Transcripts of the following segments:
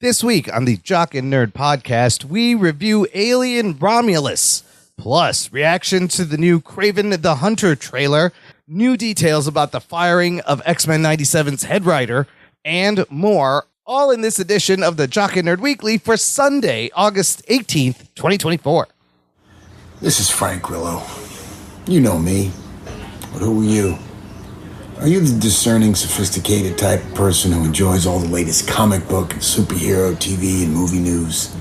This week on the Jock and Nerd podcast, we review Alien Romulus, plus reaction to the new Kraven the Hunter trailer, new details about the firing of X-Men 97's head writer, and more, all in this edition of the Jock and Nerd Weekly for Sunday, August 18th, 2024. This is Frank Grillo. You know me, but who are you? Are you the discerning, sophisticated type of person who enjoys all the latest comic book and superhero TV and movie news?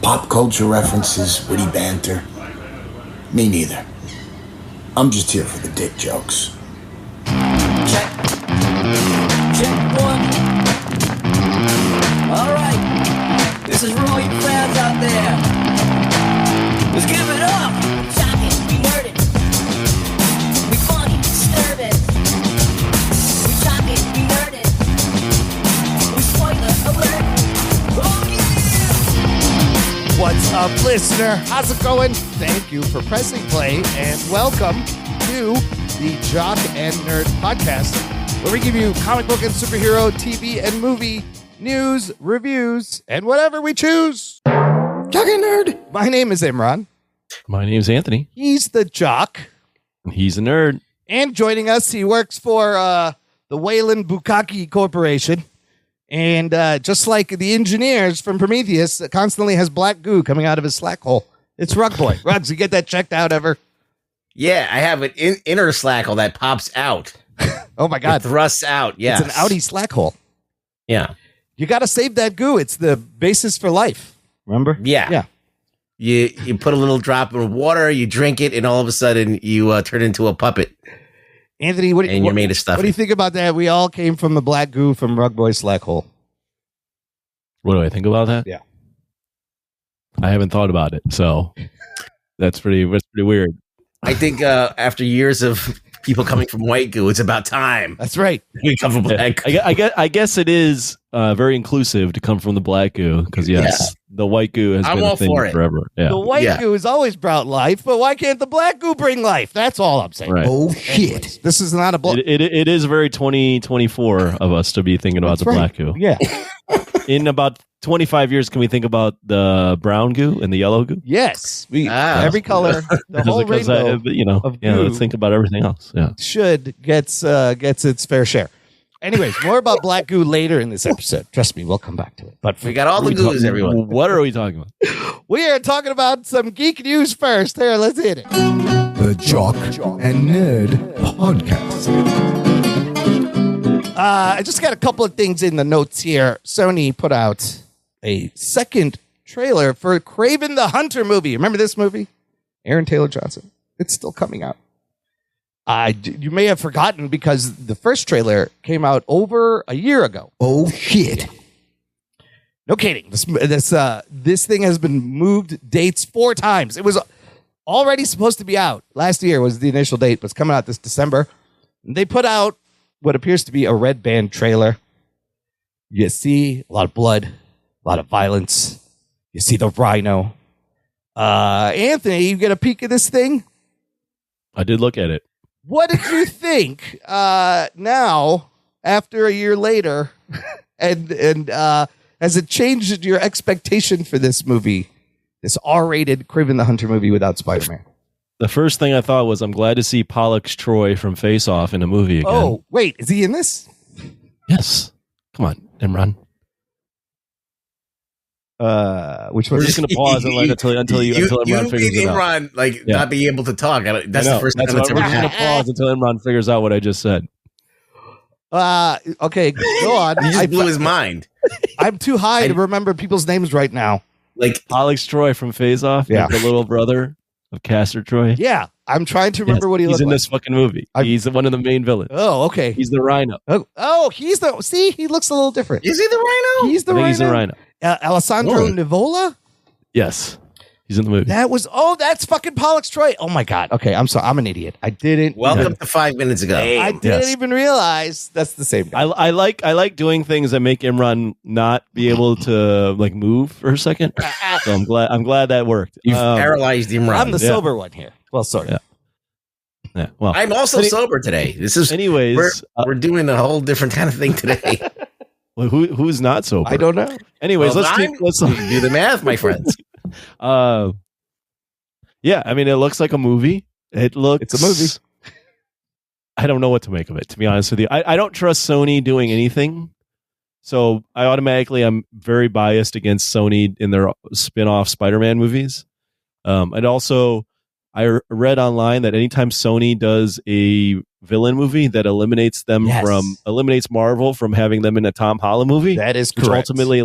Pop culture references, witty banter? Me neither. I'm just here for the dick jokes. Check. Check one. All right. This is for all you fans out there. Let's give it up. Shock it, we nerd it. We funny, disturb it. We shock it, we nerd it. We spoiler alert. Oh yeah! What's up, listener? How's it going? Thank you for pressing play, and welcome to the Jock and Nerd podcast, where we give you comic book and superhero TV and movie news, reviews, and whatever we choose. Jock and Nerd! My name is Imran. My name's Anthony. He's the Jock. He's a nerd. And joining us, he works for the Wayland Bukaki Corporation. And just like the engineers from Prometheus, constantly has black goo coming out of his slack hole. It's Rug Boy. Rugs, you get that checked out ever? Yeah, I have an inner slack hole that pops out. Oh my God. It thrusts out, yes. It's an outie slack hole. Yeah. You got to save that goo. It's the basis for life. Remember? Yeah. Yeah. You put a little drop of water, you drink it, and all of a sudden you turn into a puppet. Anthony, you're made of stuff. What do you think about that? We all came from the black goo from Rug Boy's slack hole. What do I think about that? Yeah. I haven't thought about it, so that's pretty weird. I think after years of people coming from white goo, it's about time. That's right. We come from black goo. I guess it is very inclusive to come from the black goo, because the white goo has been a thing forever. Yeah. The white goo has always brought life, but why can't the black goo bring life? That's all I'm saying. Right. Oh, shit. This is not a black. It is very 2024 of us to be thinking about the black goo. Yeah. In about 25 years, can we think about the brown goo and the yellow goo? Yes. Every color, the whole rainbow of goo let's think about everything else. Yeah. should gets its fair share. Anyways, more about black goo later in this episode. Trust me, we'll come back to it. But We got all the goos, everyone. What are we talking about? we are talking about some geek news first. Here, let's hit it. The Jock and Nerd podcast. I just got a couple of things in the notes here. Sony put out a second trailer for Kraven the Hunter movie. Remember this movie? Aaron Taylor Johnson. It's still coming out. You may have forgotten because the first trailer came out over a year ago. Oh, shit. No kidding. This thing has been moved dates 4 times. It was already supposed to be out. Last year was the initial date, but it's coming out this December. They put out what appears to be a red band trailer. You see a lot of blood, a lot of violence. You see the rhino. Anthony, you get a peek at this thing? I did look at it. What did you think now, after a year later, and has it changed your expectation for this movie, this R-rated Kraven the Hunter movie without Spider-Man? The first thing I thought was, I'm glad to see Pollux Troy from Face Off in a movie again. Oh, wait, is he in this? Yes. Come on, Imran. Which one? We're just going to pause and until Imran figures it out. Imran, not being able to talk. That's the first time that's it's ever why we're going to pause until Imran figures out what I just said. Okay, go on. He just blew his mind. I'm too high to remember people's names right now. Like Pollux Troy from Face Off, Yeah. the little brother of Castor Troy. Yeah, I'm trying to remember what he looks like. He's in like. this fucking movie. He's one of the main villains. Oh, okay. He's the Rhino. Oh, he's the. See, he looks a little different. Is he the Rhino? He's the I think Rhino. he's the Rhino. Alessandro Nivola? Yes. He's in the movie. That's fucking Pollux Troy. Oh my God. Okay, I'm sorry. I'm an idiot. I didn't. Welcome to 5 minutes ago. I didn't even realize that's the same guy. I like doing things that make Imran not be able to move for a second. So I'm glad that worked. You've paralyzed Imran. I'm the sober one here. Well, sort of. Yeah. Well, I'm also sober today. This is anyways. We're doing a whole different kind of thing today. Well, who's not sober? I don't know. Anyways, Well, let's do the math, my friends. Yeah, I mean, it looks like a movie. It's a movie. I don't know what to make of it, to be honest with you. I don't trust Sony doing anything. So I'm very biased against Sony in their spin-off Spider-Man movies. And also, I read online that anytime Sony does a villain movie, that eliminates Marvel from having them in a Tom Holland movie. That is which correct. ultimately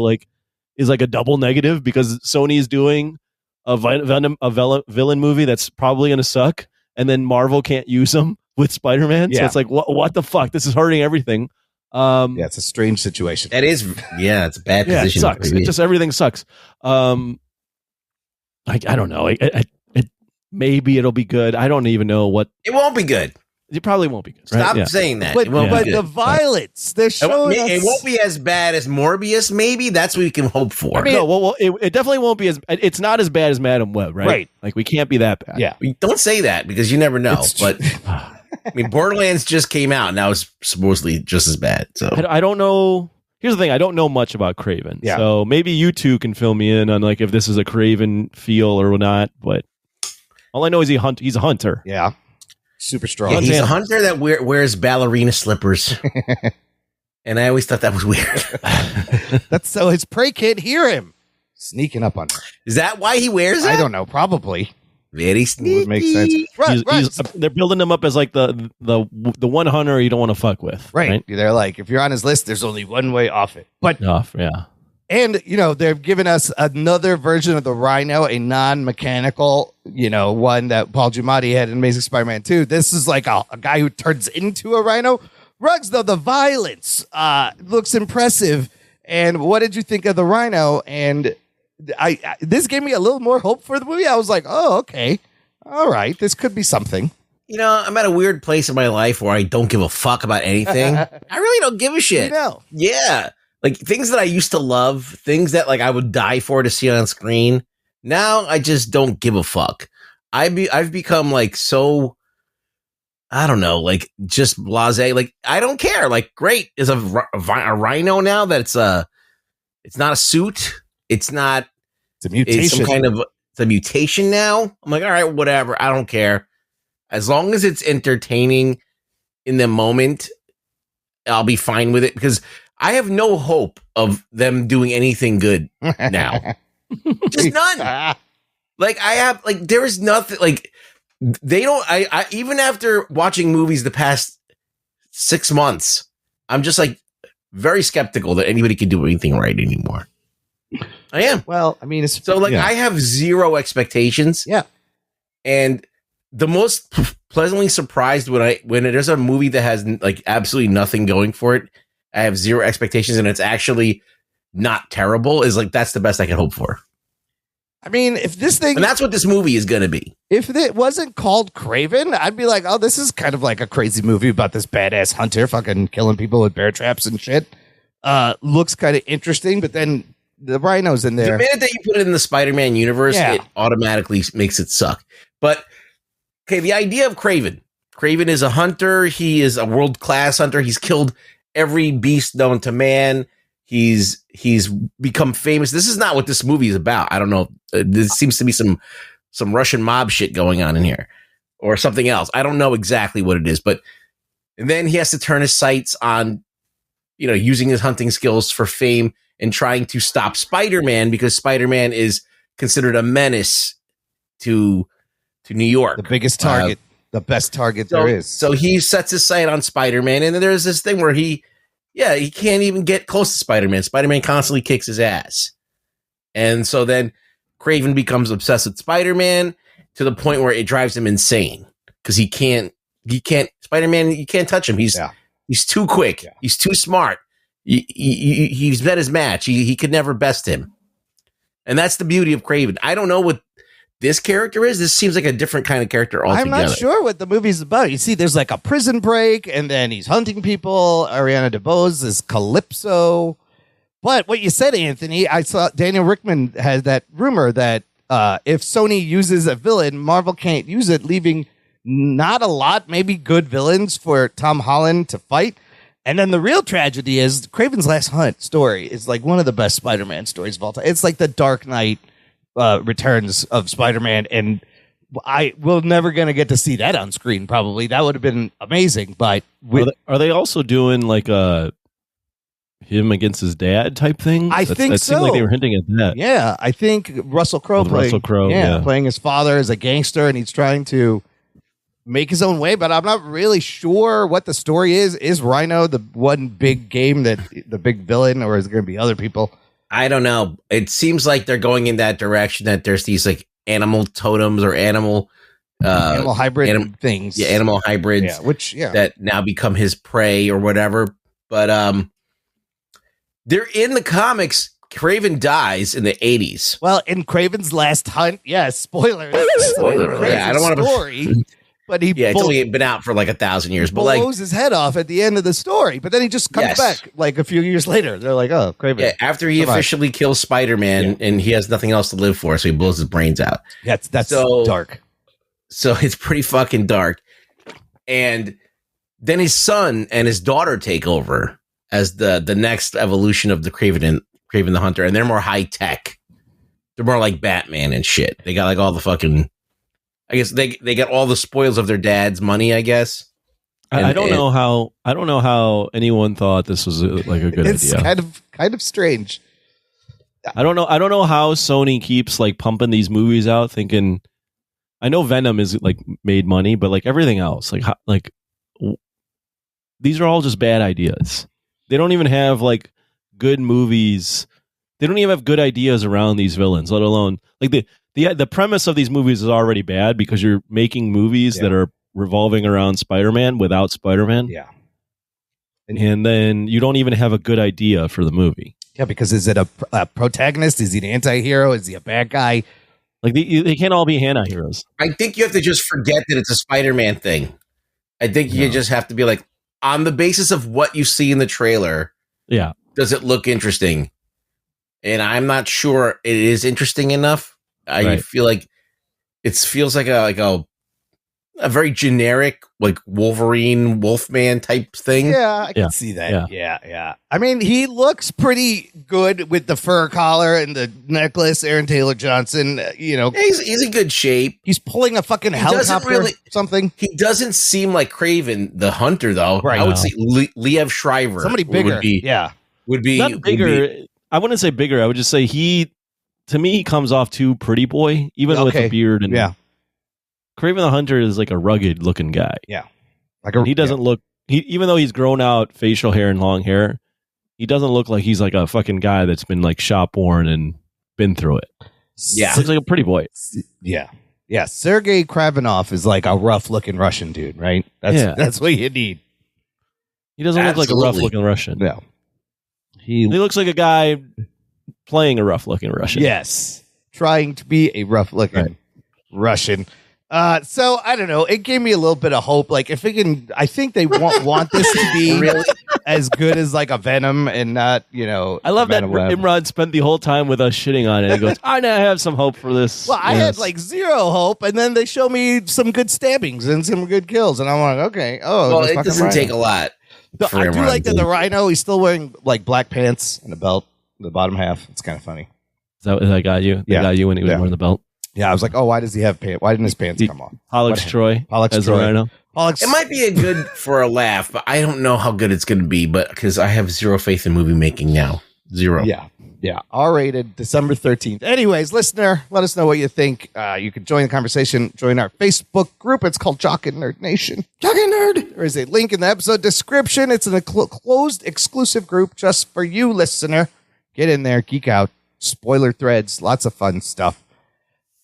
is like a double negative because Sony is doing a villain movie that's probably going to suck, and then Marvel can't use them with Spider-Man. So it's like, what the fuck? This is hurting everything. It's a strange situation. That is, it's a bad position. It sucks. It just everything sucks. I don't know. Maybe it'll be good. I don't even know what. It won't be good. It probably won't be good. Right? Stop saying that. But, It won't be good. the violence, they're showing us. It won't be as bad as Morbius. Maybe that's what we can hope for. I mean, no, it definitely won't be as. It's not as bad as Madam Web, right? Right. Like we can't be that bad. Yeah. Don't say that because you never know. But I mean, Borderlands just came out. Now it's supposedly just as bad. So I don't know. Here's the thing: I don't know much about Kraven. Yeah. So maybe you two can fill me in on like if this is a Kraven feel or not. But all I know is he's a hunter. Yeah. Super strong. yeah, he's a hunter that wears ballerina slippers. And I always thought that was weird. That's so his prey can't hear him. Sneaking up on her. Is that why he wears it? I don't know. Probably. Very sneaky. Would make sense. They're building him up as like the one hunter you don't want to fuck with. Right. They're like, if you're on his list, there's only one way off it. But yeah. And, they've given us another version of the Rhino, a non-mechanical, one that Paul Giamatti had in Amazing Spider-Man 2. This is like a guy who turns into a Rhino. Ruggs, though, the violence looks impressive. And what did you think of the Rhino? And this gave me a little more hope for the movie. I was like, oh, okay. All right. This could be something. I'm at a weird place in my life where I don't give a fuck about anything. I really don't give a shit. Yeah. Like things that I used to love, things that like I would die for to see on screen. Now I just don't give a fuck. I've become like so, I don't know, like just blasé. Like I don't care. Like great is a rhino now that it's not a suit. It's a mutation. It's a mutation now. I'm like, all right, whatever. I don't care. As long as it's entertaining in the moment, I'll be fine with it because I have no hope of them doing anything good now. Just none. Like there is nothing like they don't, I even after watching movies the past 6 months, I'm just like very skeptical that anybody can do anything right anymore. I am. Well, I mean, I have zero expectations. Yeah. And the most pleasantly surprised when there's a movie that has like absolutely nothing going for it, I have zero expectations and it's actually not terrible is like, that's the best I can hope for. I mean, if this thing... And that's what this movie is going to be. If it wasn't called Kraven, I'd be like, oh, this is kind of like a crazy movie about this badass hunter fucking killing people with bear traps and shit. Looks kind of interesting, but then the rhino's in there. The minute that you put it in the Spider-Man universe, it automatically makes it suck. But, okay, the idea of Kraven. Kraven is a hunter. He is a world-class hunter. He's killed every beast known to man. He's become famous. This is not what this movie is about. I don't know. There seems to be some Russian mob shit going on in here or something else. I don't know exactly what it is, but and then he has to turn his sights on, using his hunting skills for fame and trying to stop Spider-Man because Spider-Man is considered a menace to New York. The biggest target, the best target there is. So he sets his sight on Spider-Man, and then there's this thing where he can't even get close to Spider-Man. Spider-Man constantly kicks his ass. And so then Kraven becomes obsessed with Spider-Man to the point where it drives him insane because he can't, Spider-Man, you can't touch him. He's too quick. Yeah. He's too smart. He's met his match. He could never best him. And that's the beauty of Kraven. I don't know what this character is. This seems like a different kind of character altogether. I'm not sure what the movie's about. You see, there's like a prison break, and then he's hunting people. Ariana DeBose is Calypso. But what you said, Anthony, I saw Daniel Rickman had that rumor that if Sony uses a villain, Marvel can't use it, leaving not a lot, maybe good villains for Tom Holland to fight. And then the real tragedy is Kraven's Last Hunt story is like one of the best Spider-Man stories of all time. It's like the Dark Knight Returns of Spider-Man, and we're never going to get to see that on screen. Probably that would have been amazing. But are they also doing like a him against his dad type thing? I think that so. Seemed like they were hinting at that. Yeah, I think Russell Crowe playing his father as a gangster, and he's trying to make his own way. But I'm not really sure what the story is. Is Rhino the one big game that the big villain, or is it going to be other people? I don't know. It seems like they're going in that direction. That there's these like animal totems or animal hybrid things. Yeah, animal hybrids. That now become his prey or whatever. But they're in the comics. Kraven dies in the 80s. Well, in Kraven's Last Hunt, spoiler. Spoiler. Yeah, I don't want to story. But it's only been out for like 1,000 years. But blows his head off at the end of the story. But then he just comes back like a few years later. They're like, oh, Kraven. Yeah, after he officially kills Spider-Man and he has nothing else to live for, so he blows his brains out. That's so dark. So it's pretty fucking dark. And then his son and his daughter take over as the next evolution of the Kraven the Hunter, and they're more high tech. They're more like Batman and shit. They got like all the fucking, I guess they got all the spoils of their dad's money, I guess. I don't know how anyone thought this was like a good idea. It's kind of strange. I don't know how Sony keeps like pumping these movies out thinking, I know Venom is like made money, but like everything else, these are all just bad ideas. They don't even have like good movies. They don't even have good ideas around these villains, let alone like the premise of these movies is already bad because you're making movies that are revolving around Spider-Man without Spider-Man. Yeah. And then you don't even have a good idea for the movie. Yeah, because is it a protagonist? Is he an anti-hero? Is he a bad guy? Like they can't all be anti-heroes. I think you have to just forget that it's a Spider-Man thing. I think you just have to be like, on the basis of what you see in the trailer, does it look interesting? And I'm not sure it is interesting enough. I feel like it feels like a very generic, like Wolverine, Wolfman type thing. Yeah, I can see that. Yeah. I mean, he looks pretty good with the fur collar and the necklace. Aaron Taylor Johnson, he's in good shape. He's pulling a fucking helicopter or something. He doesn't seem like Kraven the Hunter, though. Right. I would say Liev Schreiber. Somebody bigger. Would be not bigger. I wouldn't say bigger. I would just say to me, he comes off too pretty boy, even with a beard. And Kraven the Hunter is like a rugged looking guy. Yeah. He doesn't look, even though he's grown out facial hair and long hair, he doesn't look like he's like a fucking guy that's been like shop worn and been through it. Yeah. He looks like a pretty boy. Yeah. Yeah. Sergei Kravinov is like a rough looking Russian dude, right? That's what you need. He doesn't look like a rough looking Russian. No. He looks like a guy playing a rough looking Russian. Yes. Trying to be a rough looking Russian. So I don't know. It gave me a little bit of hope. Like if it can, I think they want this to be really as good as like a Venom and not, I love that Imran spent the whole time with us shitting on it. He goes, I now have some hope for this. Well, I had like zero hope, and then they show me some good stabbings and some good kills, and I'm like, okay. Oh, well, it doesn't take a lot. I do like that the Rhino. He's still wearing like black pants and a belt, the bottom half. It's kind of funny. Is that got you? That got you when he was wearing the belt. Yeah, I was like, oh, why does he have pants? Why didn't his pants come off? Pollux Troy as a Rhino. It might be a good for a laugh, but I don't know how good it's going to be. But because I have zero faith in movie making now, zero. Yeah. R-rated, December 13th. Anyways, listener, let us know what you think. You can join the conversation. Join our Facebook group. It's called Jock and Nerd Nation. Jock and Nerd. There is a link in the episode description. It's an closed, exclusive group just for you, listener. Get in there, geek out, spoiler threads, lots of fun stuff.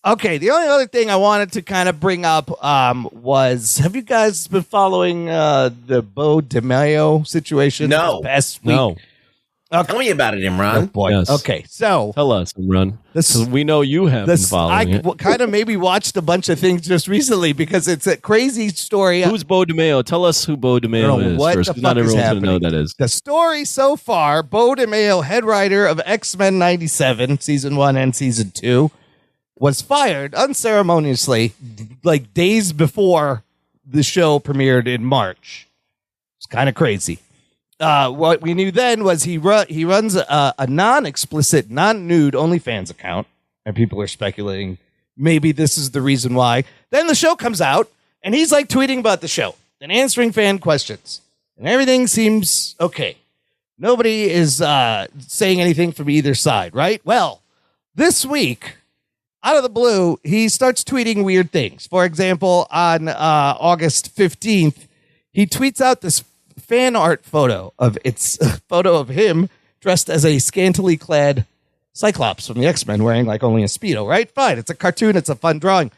Okay, the only other thing I wanted to kind of bring up was, have you guys been following the Beau DeMayo situation? No. Past week? No. Okay. Tell me about it, Imran. Oh, boy. Yes. Okay, so tell us, Imran. We know you have been following it. I kind of maybe watched a bunch of things just recently because it's a crazy story. Who's Beau DeMayo? Tell us who Beau DeMayo is what first. The Not fuck is everyone's happening? going to know that is. The story so far, Beau DeMayo, head writer of X-Men 97, Season 1 and Season 2, was fired unceremoniously like days before the show premiered in March. It's kind of crazy. what we knew then was he runs a non-explicit, non-nude OnlyFans account, and people are speculating maybe this is the reason why. Then the show comes out, and he's like tweeting about the show and answering fan questions, and everything seems okay. Nobody is saying anything from either side, right? Well, this week, out of the blue, he starts tweeting weird things. For example, on August 15th, he tweets out this fan art photo of him dressed as a scantily clad Cyclops from the X-Men wearing like only a Speedo, right? Fine. It's a cartoon. It's a fun drawing.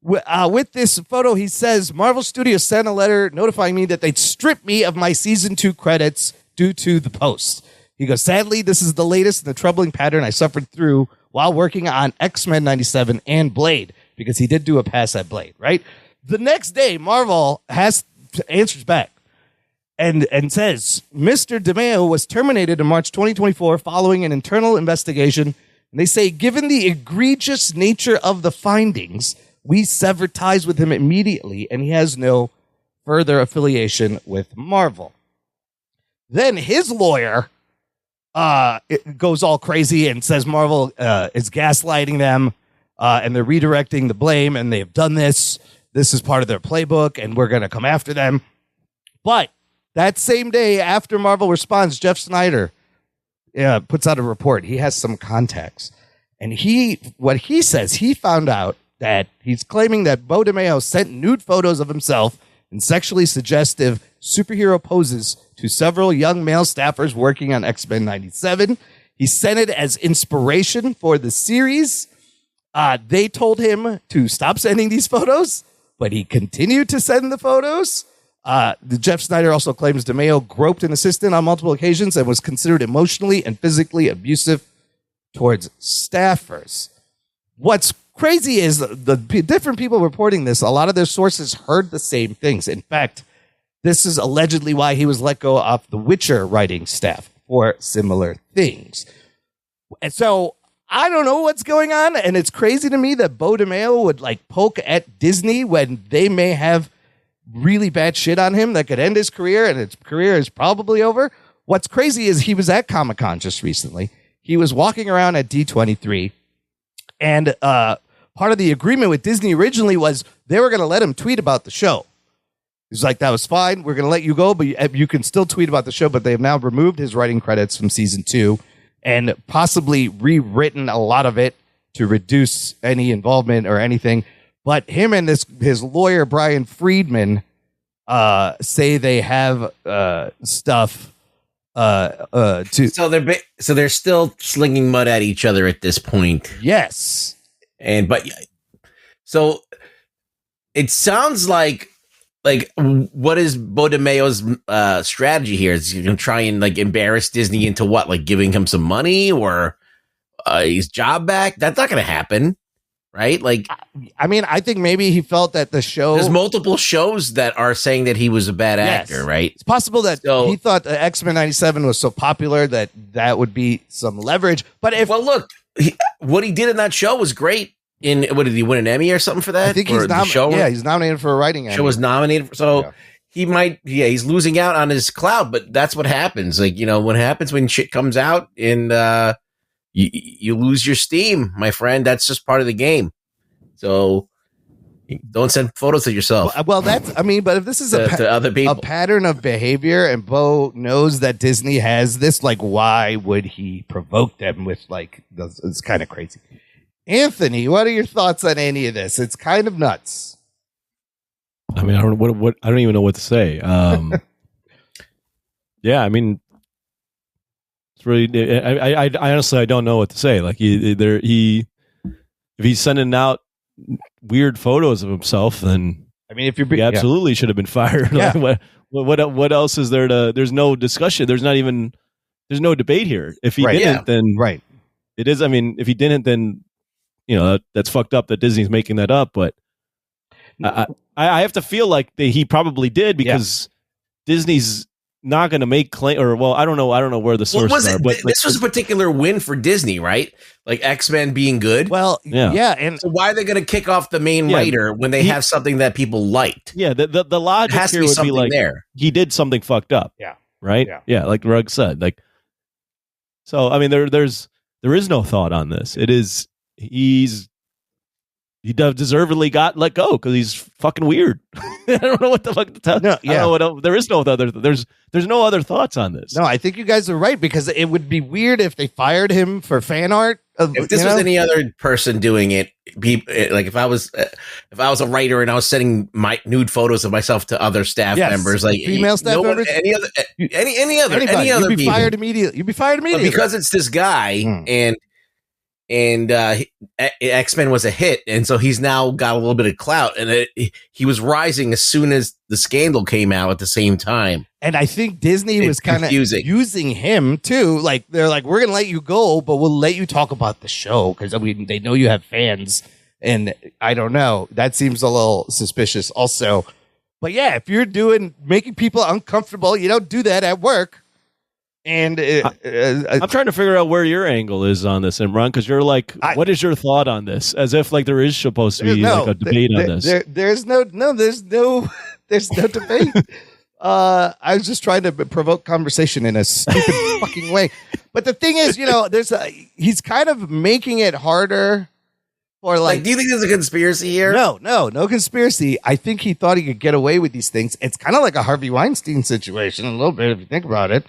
With this photo, he says, Marvel Studios sent a letter notifying me that they'd strip me of my season 2 credits due to the post. He goes, sadly, this is the latest in the troubling pattern I suffered through while working on X-Men 97 and Blade, because he did do a pass at Blade, right? The next day, Marvel answers back and says, Mr. DeMayo was terminated in March 2024 following an internal investigation. And they say, given the egregious nature of the findings, we severed ties with him immediately, and he has no further affiliation with Marvel. Then his lawyer it goes all crazy and says Marvel is gaslighting them and they're redirecting the blame, and they've done this. This is part of their playbook, and we're going to come after them. But that same day after Marvel responds, Jeff Snyder puts out a report. He has some contacts. And what he says, he found out that he's claiming that Beau DeMayo sent nude photos of himself in sexually suggestive superhero poses to several young male staffers working on X-Men 97. He sent it as inspiration for the series. They told him to stop sending these photos, but he continued to send the photos. The Jeff Snyder also claims DeMayo groped an assistant on multiple occasions and was considered emotionally and physically abusive towards staffers. What's crazy is the different people reporting this, a lot of their sources heard the same things. In fact, this is allegedly why he was let go off the Witcher writing staff for similar things. And so I don't know what's going on, and it's crazy to me that Beau DeMayo would like poke at Disney when they may have really bad shit on him that could end his career, and his career is probably over. What's crazy is he was at Comic-Con just recently. He was walking around at D23, and part of the agreement with Disney originally was they were going to let him tweet about the show. He's like, that was fine. We're going to let you go, but you can still tweet about the show. But they've now removed his writing credits from season 2 and possibly rewritten a lot of it to reduce any involvement or anything. But him and his lawyer, Brian Friedman, say they have stuff to. So they're still slinging mud at each other at this point. Yes. So it sounds like what is Beau DeMayo's strategy here? Is he going to try and like embarrass Disney into what? Like giving him some money or his job back? That's not going to happen, right? Like, I mean, I think maybe he felt that the show. There's multiple shows that are saying that he was a bad actor, right? It's possible that he thought the X-Men 97 was so popular that would be some leverage. But what he did in that show was great. What did he win an Emmy or something for that? I think he's nominated for a writing Emmy. Show was nominated. He might, he's losing out on his clout, but that's what happens. Like, what happens when shit comes out and you lose your steam, my friend. That's just part of the game. So don't send photos of yourself. Well, but if this is to other people. A pattern of behavior, and Beau knows that Disney has this, like, why would he provoke them with like, it's kind of crazy. Anthony, what are your thoughts on any of this? It's kind of nuts. I mean, I don't even know what to say. Yeah, I mean, it's really. I honestly, I don't know what to say. Like if he's sending out weird photos of himself, then I mean, he absolutely should have been fired. Yeah. Like, what else is there to? There's no discussion. There's no debate here. If he didn't, then it is. I mean, if he didn't, then. That's fucked up that Disney's making that up, but I have to feel like he probably did because Disney's not going to make claim I don't know where the sources are. But this was a particular win for Disney, right? Like X-Men being good. Well, and so why are they going to kick off the main writer when they have something that people liked? Yeah, the logic has here to be would something be like there. He did something fucked up. Yeah. right? Yeah, like Rugg said. Like, so I mean, there is no thought on this. It is he deservedly got let go because he's fucking weird. I don't know what the fuck to tell. No, I don't know what else. There is no other. There's no other thoughts on this. No, I think you guys are right because it would be weird if they fired him for fan art. If this was any other person doing it, like if I was a writer and I was sending my nude photos of myself to other staff members, like female staff members, any other you'd be people. fired immediately. You'd be fired immediately. But because it's this guy and X-Men was a hit, and so he's now got a little bit of clout, and he was rising as soon as the scandal came out at the same time. And I think Disney was kind of using him too. Like they're like, we're gonna let you go, but we'll let you talk about the show because they know you have fans. And I don't know, that seems a little suspicious also. But yeah, if you're making people uncomfortable, you don't do that at work. And I'm trying to figure out where your angle is on this, Imran, because you're like, what is your thought on this? As if like there is supposed to be like a debate on this. There's no debate. I was just trying to provoke conversation in a stupid fucking way. But the thing is, he's kind of making it harder for like. Do you think there's a conspiracy here? No conspiracy. I think he thought he could get away with these things. It's kind of like a Harvey Weinstein situation a little bit if you think about it.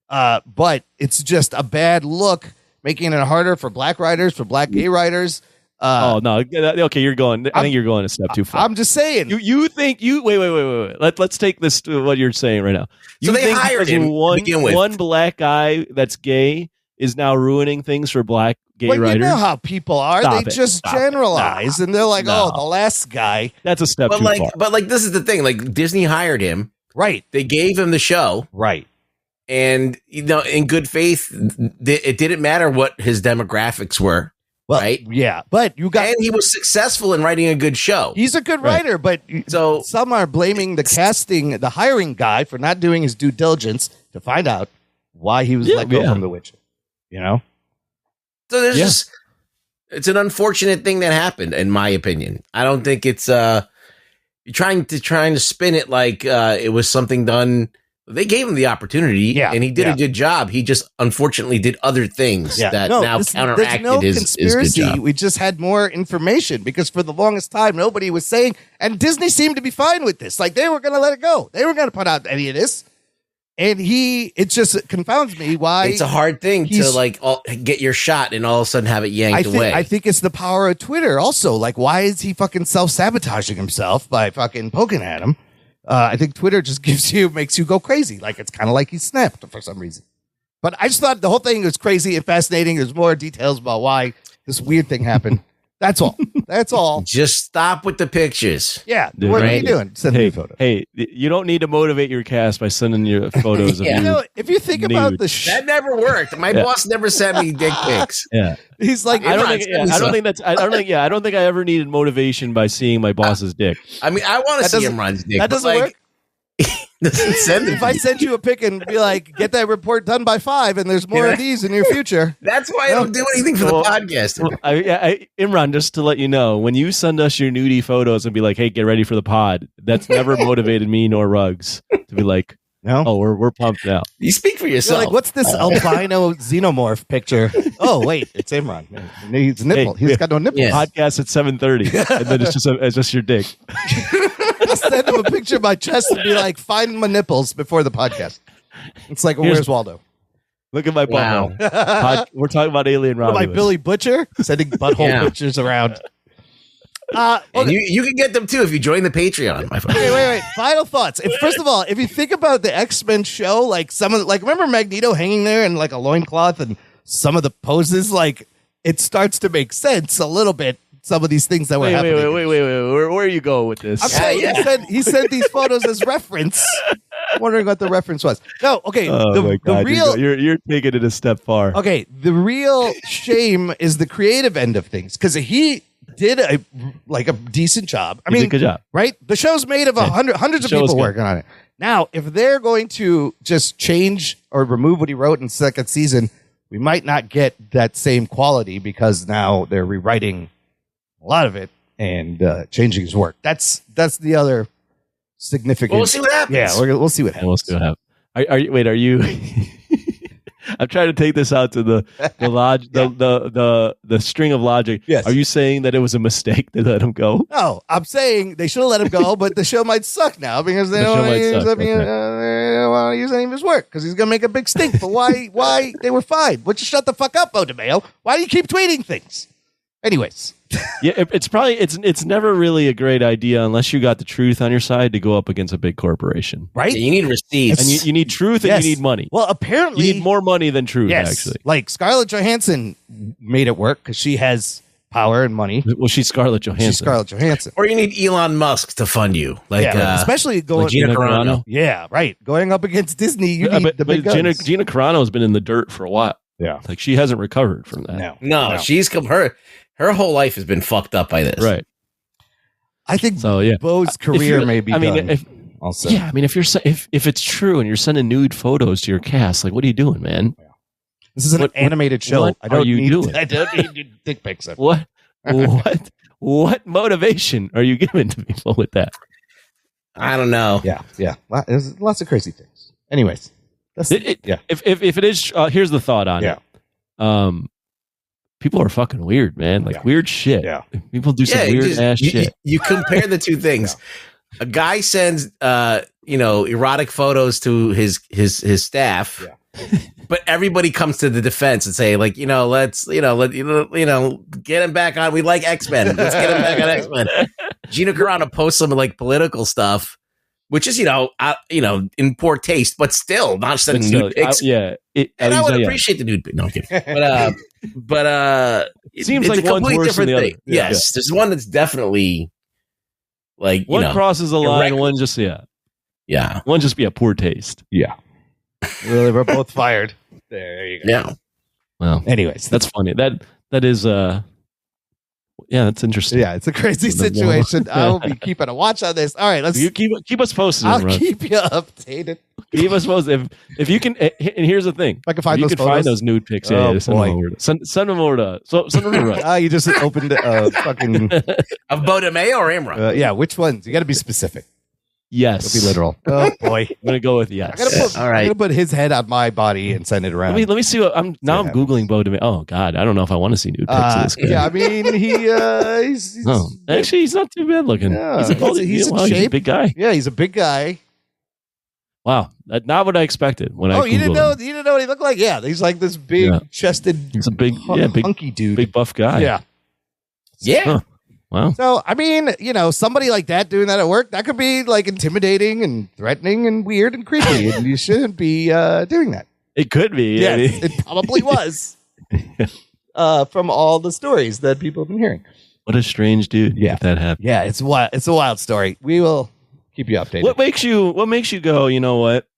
But it's just a bad look, making it harder for black writers, for black gay writers. Oh no! Okay, you're going. I think you're going a step too far. I'm just saying. You think wait. Let's take this to what you're saying right now. You so they think hired him. One black guy that's gay is now ruining things for black gay writers. You know how people are. They just generalize, and they're like, "Oh, the last guy." That's a step too far. But like, this is the thing. Like, Disney hired him. Right. They gave him the show. Right. And in good faith, it didn't matter what his demographics were. Well, right? Yeah, but and he was successful in writing a good show. He's a good writer, but so some are blaming the hiring guy for not doing his due diligence to find out why he was let go from The Witcher. So there's it's an unfortunate thing that happened, in my opinion. I don't think it's you're trying to spin it like it was something done. They gave him the opportunity, and he did a good job. He just unfortunately did other things that now counteracted his good job. We just had more information because for the longest time, nobody was saying, and Disney seemed to be fine with this. Like they were going to let it go. They weren't going to put out any of this. And it just confounds me why it's a hard thing to like get your shot and all of a sudden have it yanked away. I think it's the power of Twitter also. Like, why is he fucking self-sabotaging himself by fucking poking at him? I think Twitter just makes you go crazy. Like it's kind of like he's snapped for some reason. But I just thought the whole thing was crazy and fascinating. There's more details about why this weird thing happened. That's all. That's all. Just stop with the pictures. Yeah. What are you doing? Send me a photo. Hey, you don't need to motivate your cast by sending your photos of you. If you think about the that never worked. My boss never sent me dick pics. Yeah. He's like, I don't think I ever needed motivation by seeing my boss's dick. I mean, I want to see him run dick. That doesn't work. If I send you a pic and be like, get that report done by 5 and there's more of these in your future. That's why I don't do anything for the podcast. Imran, just to let you know, when you send us your nudie photos and be like, hey, get ready for the pod, that's never motivated me nor Ruggs to be like, oh, we're pumped now. You speak for yourself. You're like, what's this albino xenomorph picture? Oh, wait, it's Imran. He's nipple. He's got no nipples. Podcast at 7:30, and then it's just your dick. I'll send him a picture of my chest and be like, find my nipples before the podcast. It's like, where's Waldo? Look at my butthole. We're talking about Alien Romulus. My Billy Butcher sending butthole pictures around. And you can get them too if you join the Patreon. My friend. Wait. Final thoughts. First of all, if you think about the X-Men show, like remember Magneto hanging there in like a loincloth and some of the poses, like it starts to make sense a little bit. Some of these things that were happening. Wait. Where are you going with this? I'm saying he sent these photos as reference. I'm wondering what the reference was. No, okay. The real you're taking it a step far. Okay, the real shame is the creative end of things because he did a decent job. I mean, good job, right? The show's made of hundreds of people working on it. Now, if they're going to just change or remove what he wrote in second season, we might not get that same quality because now they're rewriting a lot of it and changing his work. That's the other significant. We'll see what happens. Yeah, we'll see what happens. We'll see what happens. Are you? Wait, are you? I'm trying to take this out to the string of logic. Yes. Are you saying that it was a mistake to let him go? No, I'm saying they should have let him go, but the show might suck now because they don't want to use any of his work because he's going to make a big stink. But why they were fine? Would you shut the fuck up, Beau DeMayo? Why do you keep tweeting things? Anyways. Yeah, it's never really a great idea unless you got the truth on your side to go up against a big corporation, right? Yeah, you need receipts, and you need truth, and you need money. Well, apparently, you need more money than truth. Yes, actually, like Scarlett Johansson made it work because she has power and money. Well, she's Scarlett Johansson. Or you need Elon Musk to fund you, especially going Gina Carano. Yeah, right. Going up against Disney, you need the big guns. Gina Carano has been in the dirt for a while. Yeah, like she hasn't recovered from that. No. She's come her whole life has been fucked up by this. Right. I think so. Yeah, Beau's career may be done. Also, yeah. I mean, if it's true and you're sending nude photos to your cast, like, what are you doing, man? This is an animated show. What are you doing? I don't need dick pics. What motivation are you giving to people with that? I don't know. Yeah. There's lots of crazy things. Anyways, If it is, here's the thought on it. People are fucking weird, man. Like weird shit. Yeah. People do some weird ass shit. You compare the two things. A guy sends, erotic photos to his staff, but everybody comes to the defense and say, like, let's, get him back on. We like X-Men. Let's get him back on X-Men. Gina Carano posts some like political stuff, which is, in poor taste, but still not sending nude pics. I would appreciate the nude pic. No, I'm kidding. But it seems it's like a completely one's worse than different the thing. other. Yes, there's one that's definitely like one crosses a line, irregular. one just one just be a poor taste. Yeah, really, we're both fired. There you go. Yeah. Well, anyways, that's funny. That is that's interesting. Yeah, it's a crazy situation. I will be keeping a watch on this. All right, let's keep us posted. I'll keep you updated. Keep us posted if you can. And here's the thing: if I can find you those can find those nude pics. Oh, send them over. Send them over to. Send them to Russ. You just opened fucking of Beau DeMayo or Imran. Yeah, which ones? You got to be specific. Yes, it'll be literal. Oh boy, I'm gonna go with yes. All right, I'm gonna put his head on my body and send it around. Let me see what I'm googling Beau DeMayo. Oh God, I don't know if I want to see nude pics of this guy. Yeah, I mean he's actually he's not too bad looking. Yeah, he's a big guy. Yeah, he's a big guy. Wow, that's not what I expected when you didn't know what he looked like? Yeah, he's like this big chested. He's a big hunky dude, big buff guy. Yeah. Huh. Wow. So, I mean, somebody like that doing that at work, that could be like intimidating and threatening and weird and creepy. And you shouldn't be doing that. It could be. Yes, it probably was. From all the stories that people have been hearing. What a strange dude. Yeah. If that happened. Yeah, it's wild. It's a wild story. We will keep you updated. What makes you go, you know what?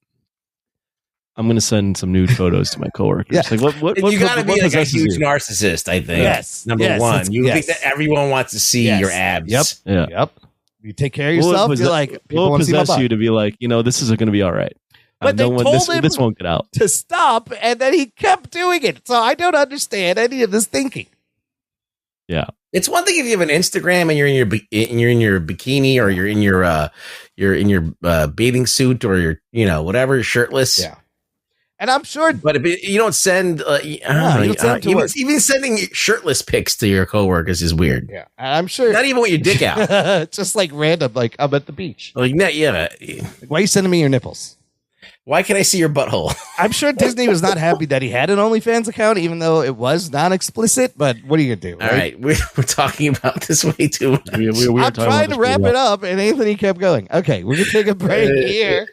I'm going to send some nude photos to my coworkers. Yeah. Like what you got to be like a huge narcissist, I think. Yes. Number one. You think that everyone wants to see your abs. Yep. Yeah. Yep. You take care of yourself. You're like, people will want to see my possess butt. you to be like, this is going to be all right. But they told him this won't get out. to stop, and then he kept doing it. So I don't understand any of this thinking. Yeah. It's one thing if you have an Instagram and you're in your bikini or you're in your bathing suit or you're whatever, shirtless. Yeah. And I'm sure, but if you don't send, even sending shirtless pics to your coworkers is weird. Yeah, I'm sure. Not even with your dick out, just like random, like I'm at the beach. Like, yeah. Why are you sending me your nipples? Why can I see your butthole? I'm sure Disney was not happy that he had an OnlyFans account, even though it was non-explicit. But what are you gonna do? All right, we're talking about this way too much. I'm trying to wrap it up, and Anthony kept going. Okay, we're gonna take a break here.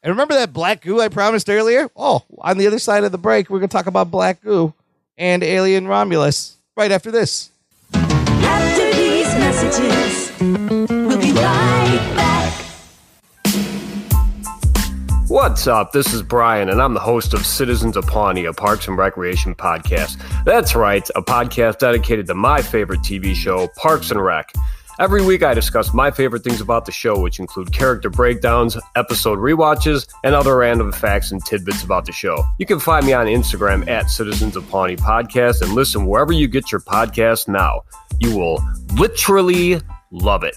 And remember that black goo I promised earlier? Oh, on the other side of the break, we're going to talk about black goo and alien Romulus right after this. After these messages, we'll be right back. What's up? This is Brian, and I'm the host of Citizens of Pawnee, a Parks and Recreation podcast. That's right, a podcast dedicated to my favorite TV show, Parks and Rec. Every week I discuss my favorite things about the show, which include character breakdowns, episode rewatches, and other random facts and tidbits about the show. You can find me on Instagram at Citizens of Pawnee Podcast and listen wherever you get your podcast now. You will literally love it.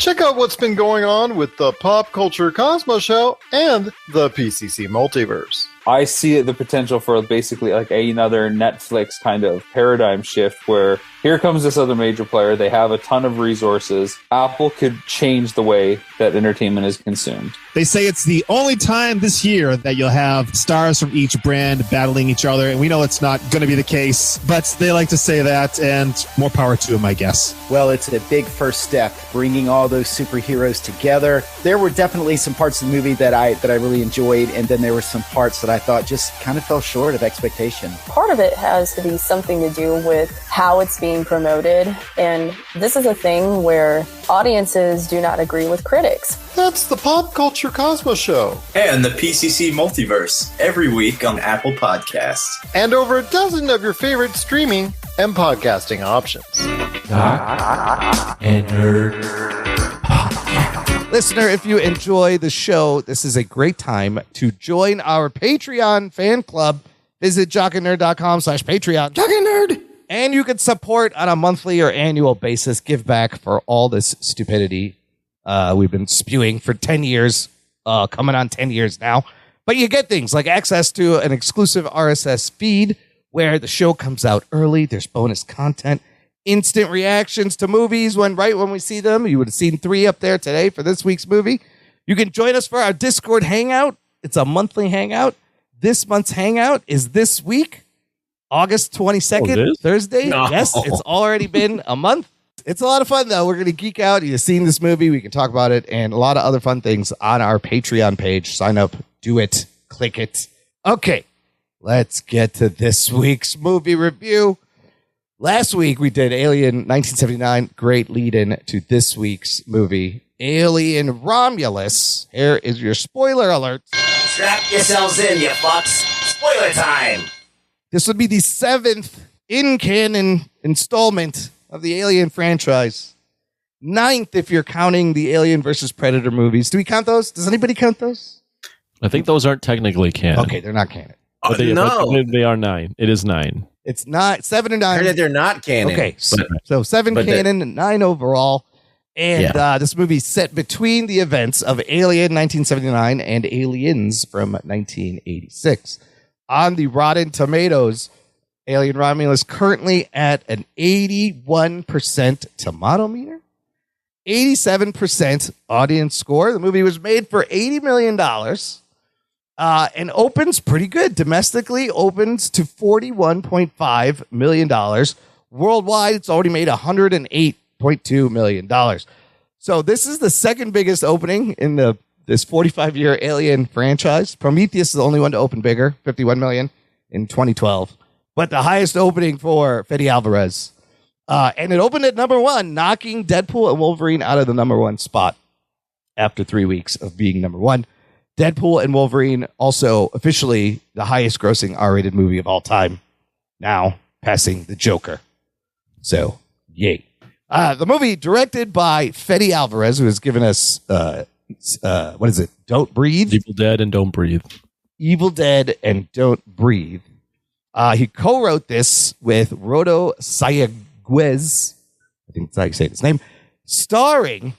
Check out what's been going on with the Pop Culture Cosmos Show and the PCC Multiverse. I see the potential for basically like another Netflix kind of paradigm shift where here comes this other major player. They have a ton of resources. Apple could change the way that entertainment is consumed. They say it's the only time this year that you'll have stars from each brand battling each other, and we know it's not going to be the case, but they like to say that, and more power to them, I guess. Well, it's a big first step, bringing all those superheroes together. There were definitely some parts of the movie that I really enjoyed, and then there were some parts that I thought just kind of fell short of expectation. Part of it has to be something to do with how it's being promoted, and this is a thing where audiences do not agree with critics. That's the Pop Culture Cosmos Show. And the PCC Multiverse, every week on Apple Podcasts. And over a dozen of your favorite streaming and podcasting options. And listener, if you enjoy the show, this is a great time to join our Patreon fan club. Visit jockandnerd.com/Patreon. Jock and Nerd. And you can support on a monthly or annual basis, give back for all this stupidity we've been spewing for 10 years, coming on 10 years now. But you get things like access to an exclusive RSS feed where the show comes out early. There's bonus content, instant reactions to movies right when we see them. You would have seen 3 up there today for this week's movie. You can join us for our Discord hangout. It's a monthly hangout. This month's hangout is this week, August 22nd, Thursday. No. Yes, it's already been a month. It's a lot of fun, though. We're going to geek out. You've seen this movie. We can talk about it and a lot of other fun things on our Patreon page. Sign up, do it, click it. Okay, let's get to this week's movie review. Last week, we did Alien 1979. Great lead-in to this week's movie, Alien Romulus. Here is your spoiler alert. Strap yourselves in, you fucks. Spoiler time. This would be the 7th in-canon installment of the Alien franchise. 9th if you're counting the Alien versus Predator movies. Do we count those? Does anybody count those? I think those aren't technically canon. Okay, they're not canon. But they are 9. It is 9. It's not 7 and 9. I heard that they're not canon. Okay, so 7 canon and 9 overall. And this movie's set between the events of Alien 1979 and Aliens from 1986. On the Rotten Tomatoes, Alien Romulus currently at an 81% tomato meter, 87% audience score. The movie was made for $80 million and opens pretty good. Domestically, opens to $41.5 million. Worldwide, it's already made $108.2 million. So this is the second biggest opening in this 45-year Alien franchise. Prometheus is the only one to open bigger, $51 million in 2012. But the highest opening for Fede Alvarez. And it opened at number 1, knocking Deadpool and Wolverine out of the number 1 spot after 3 weeks of being number 1. Deadpool and Wolverine also officially the highest grossing R-rated movie of all time, now passing The Joker. So, yay. The movie directed by Fede Alvarez, who has given us, what is it? Don't Breathe? Evil Dead and Don't Breathe. Evil Dead and Don't Breathe. He co-wrote this with Rodo Sayagüez, I think that's how you say his name, starring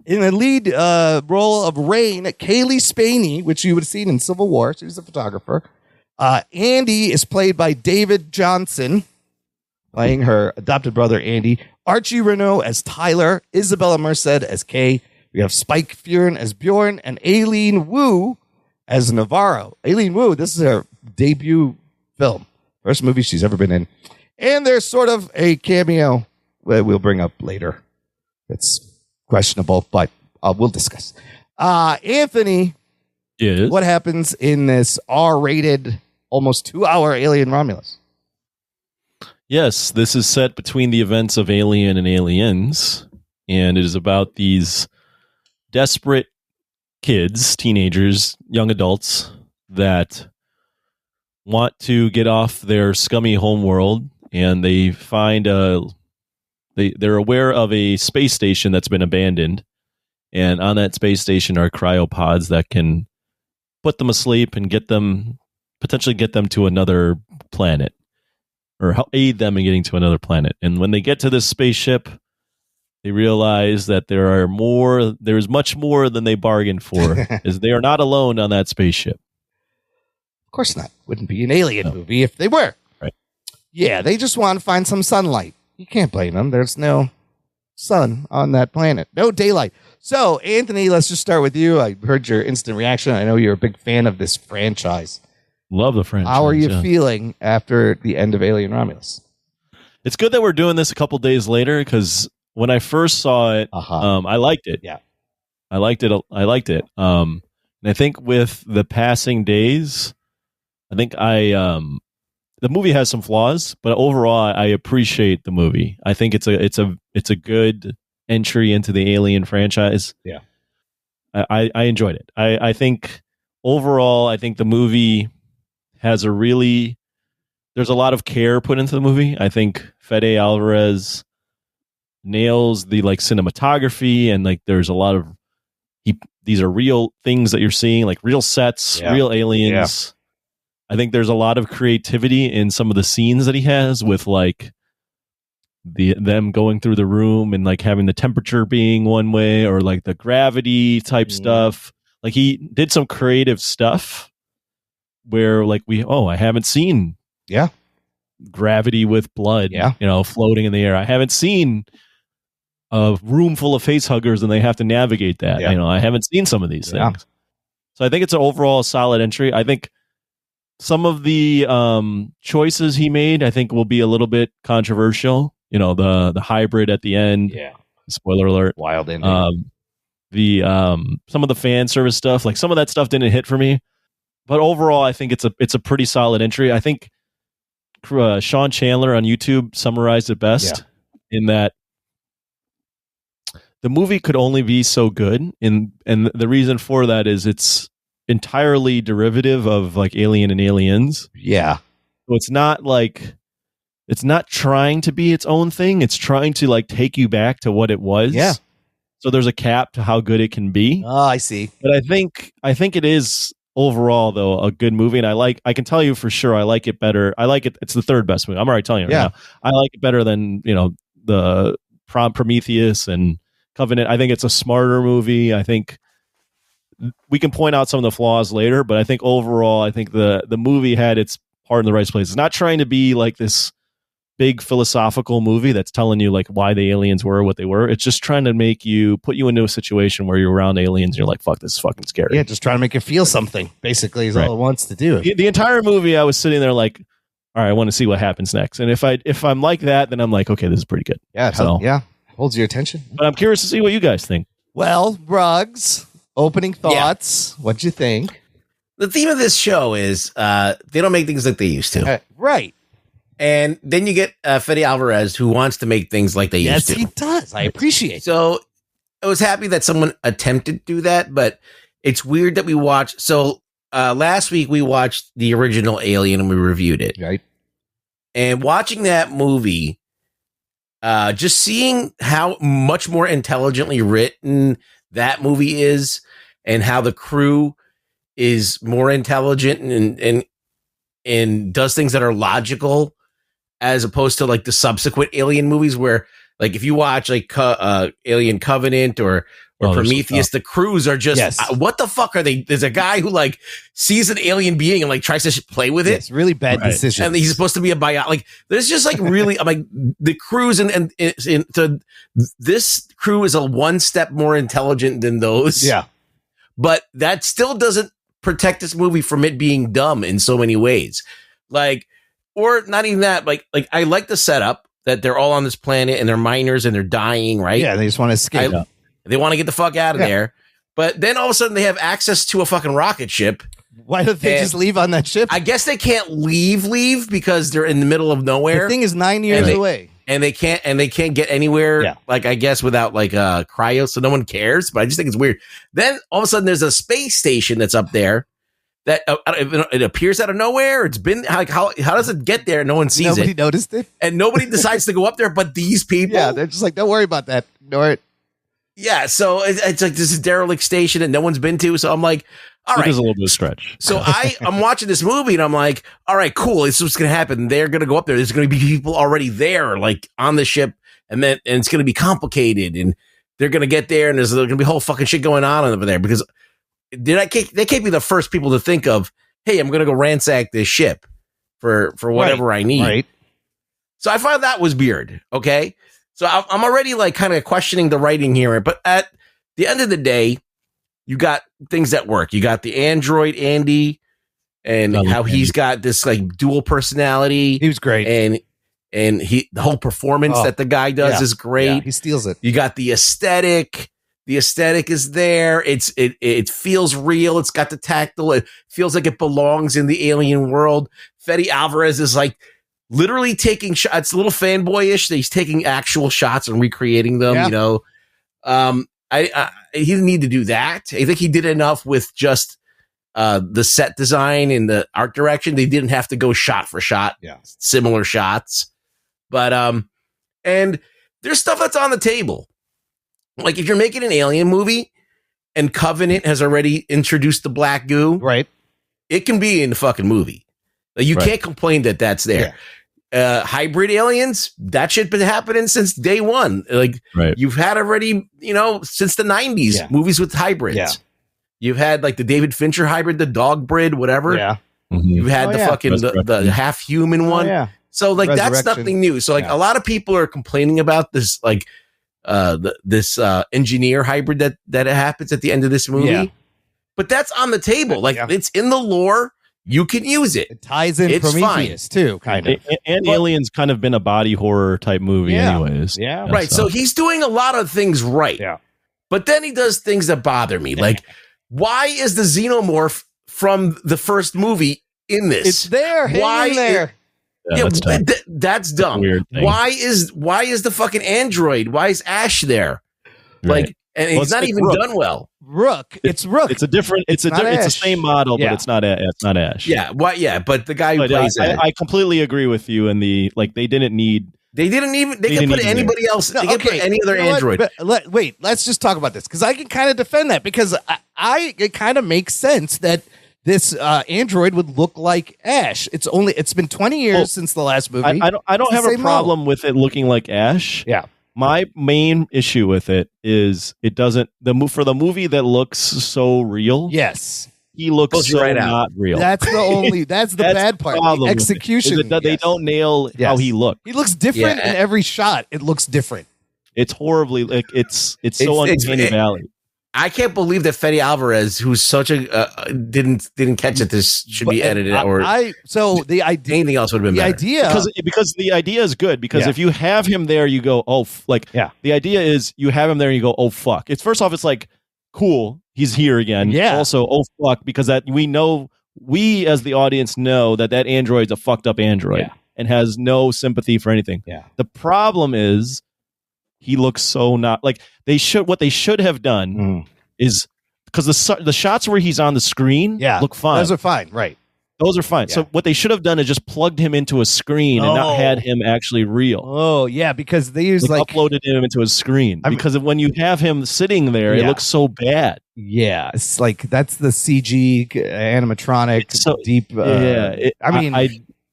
in the lead role of Rain, Kaylee Spaney, which you would have seen in Civil War. She's a photographer. Andy is played by David Johnson, playing her adopted brother, Andy. Archie Renault as Tyler. Isabella Merced as Kay. We have Spike Furin as Bjorn and Aileen Wu as Navarro. Aileen Wu, this is her debut film. First movie she's ever been in. And there's sort of a cameo that we'll bring up later. It's questionable, but we'll discuss. Anthony, yes. What happens in this R-rated, almost 2-hour Alien Romulus? Yes, this is set between the events of Alien and Aliens, and it is about these desperate kids, teenagers, young adults that want to get off their scummy homeworld, and they find they're aware of a space station that's been abandoned, and on that space station are cryopods that can put them asleep and potentially get them to another planet, or help aid them in getting to another planet. And when they get to this spaceship, They realize that there's much more than they bargained for, as they are not alone on that spaceship. Of course not. Wouldn't be an alien movie if they were. Right. Yeah, they just want to find some sunlight. You can't blame them. There's no sun on that planet. No daylight. So, Anthony, let's just start with you. I heard your instant reaction. I know you're a big fan of this franchise. Love the franchise. How are you feeling after the end of Alien Romulus? It's good that we're doing this a couple days later, because when I first saw it, I liked it. Yeah. I liked it. And I think with the passing days, I think the movie has some flaws, but overall I appreciate the movie. I think it's a good entry into the Alien franchise. Yeah. I enjoyed it. I think overall, I think the movie has there's a lot of care put into the movie. I think Fede Alvarez nails the cinematography, and there's a lot of these are real things that you're seeing, like real sets, real aliens. I think there's a lot of creativity in some of the scenes that he has with them going through the room and having the temperature being one way, or the gravity type stuff. He did some creative stuff where I haven't seen gravity with blood floating in the air. I haven't seen a room full of face huggers and they have to navigate that. I haven't seen some of these things. So I think it's an overall solid entry. I think some of the choices he made, I think, will be a little bit controversial. The hybrid at the end. Yeah. Spoiler alert. Wild ending. Some of the fan service stuff, some of that stuff didn't hit for me. But overall, I think it's a pretty solid entry. I think Sean Chandler on YouTube summarized it best in that the movie could only be so good, and the reason for that is it's entirely derivative of Alien and Aliens. Yeah. So it's not trying to be its own thing. It's trying to take you back to what it was. Yeah. So there's a cap to how good it can be. Oh, I see. But I think it is overall though a good movie, and I can tell you for sure I like it better. I like it. It's the third best movie. I'm already telling you right now. I like it better than the Prometheus and Covenant. I think it's a smarter movie. I think we can point out some of the flaws later, but I think overall, I think the movie had its heart in the right place. It's not trying to be this big philosophical movie that's telling you why the aliens were what they were. It's just trying to put you into a situation where you're around aliens and you're like, fuck, this is fucking scary. Yeah, just trying to make you feel something, basically, is all it wants to do. The entire movie, I was sitting there all right, I want to see what happens next. And if I'm like that, then I'm like, okay, this is pretty good. Yeah, holds your attention. But I'm curious to see what you guys think. Well, Ruggs, opening thoughts. What'd you think? The theme of this show is they don't make things like they used to. Right. And then you get Fede Alvarez, who wants to make things like they used to. Yes, he does. I appreciate it. So I was happy that someone attempted to do that, but it's weird that we watched. So last week we watched the original Alien and we reviewed it. Right. And watching that movie, just seeing how much more intelligently written that movie is, and how the crew is more intelligent and does things that are logical, as opposed to the subsequent Alien movies where if you watch Alien Covenant or Prometheus, the crews are just what the fuck are they? There's a guy who sees an alien being and tries to play with it. It's really bad decisions. And he's supposed to be a bio. There's just really I'm the crews and so this crew is a one step more intelligent than those. Yeah. But that still doesn't protect this movie from it being dumb in so many ways. Or not even that, I like the setup that they're all on this planet and they're miners and they're dying, right? Yeah, they just want to escape. They want to get the fuck out of there. But then all of a sudden they have access to a fucking rocket ship. Why don't they just leave on that ship? I guess they can't leave because they're in the middle of nowhere. The thing is 9 years away. And they can't get anywhere, I guess, without cryo, so no one cares. But I just think it's weird. Then all of a sudden there's a space station that's up there that it appears out of nowhere. It's been how does it get there? No one sees Nobody noticed it, and nobody decides to go up there. But these people, they're just don't worry about that. Ignore it. Yeah, so it's this is derelict station that no one's been to. So I'm like, all right, it is a little bit of a stretch. So I'm watching this movie and I'm like, all right, cool. This is what's gonna happen. They're gonna go up there. There's gonna be people already there, on the ship, and it's going to be complicated, and they're going to get there, and there's going to be whole fucking shit going on over there because they can't be the first people to think of, hey, I'm going to go ransack this ship for whatever I need. Right. So I find that was weird. Okay. So I'm already like kind of questioning the writing here, but at the end of the day, you got things that work. You got the android Andy and how he's got this like dual personality. He was great. And the whole performance that the guy does is great. Yeah, he steals it. You got the aesthetic. The aesthetic is there. It feels real. It's got the tactile. It feels like it belongs in the alien world. Fede Alvarez is like literally taking shots. It's a little fanboyish that he's taking actual shots and recreating them. Yeah. You know, he didn't need to do that. I think he did enough with just the set design and the art direction. They didn't have to go shot for shot, similar shots. But and there's stuff that's on the table. Like if you're making an alien movie and Covenant has already introduced the black goo, right? It can be in the fucking movie. Like, you can't complain that that's there. Hybrid aliens, that shit been happening since day one. Like you've had already, since the 90s, movies with hybrids. Yeah. You've had like the David Fincher hybrid, the dog breed, whatever. Yeah. You've had the half human one. yeah. So like that's nothing new. So like a lot of people are complaining about this, like this engineer hybrid that happens at the end of this movie. Yeah. But that's on the table. Like it's in the lore. You can use it. It ties in Prometheus too, kind of. And Alien's kind of been a body horror type movie anyways. Yeah. Right. So he's doing a lot of things right. Yeah. But then he does things that bother me. Like, why is the xenomorph from the first movie in this? It's there. Why there? That's dumb. Weird thing. Why is the fucking android? Why is Ash there? Right. Like, and he's not even done well. Rook. It's Rook. It's a different. It's the same model, but it's not. It's not Ash. Yeah. But the guy who plays it. I completely agree with you. And they didn't need. They can put anybody else. They can put any other android. Wait. Let's just talk about this because I can kind of defend that because it kind of makes sense that this android would look like Ash. It's been 20 years since the last movie. I don't have a problem with it looking like Ash. Yeah. My main issue with it is it doesn't for the movie that looks so real. Yes. He looks so not real. That's the bad part. The execution. They don't nail how he looks. He looks different in every shot. It looks different. It's horribly it's so uncanny valley. I can't believe that Fede Alvarez, who's such a didn't catch that this should be edited the idea anything else would have been better. Because the idea is good because if you have him there, you go the idea is you have him there and you go oh fuck. It's first off it's like cool he's here again. Yeah. Also oh fuck because that we as the audience know that android's a fucked up android and has no sympathy for anything. Yeah. The problem is. He looks so not like what they should have done is because the shots where he's on the screen look fine. Those are fine. Right. Those are fine. Yeah. So what they should have done is just plugged him into a screen and not had him actually real. Oh yeah. Because they use uploaded him into a screen because when you have him sitting there, it looks so bad. Yeah. It's like that's the CG animatronic deep.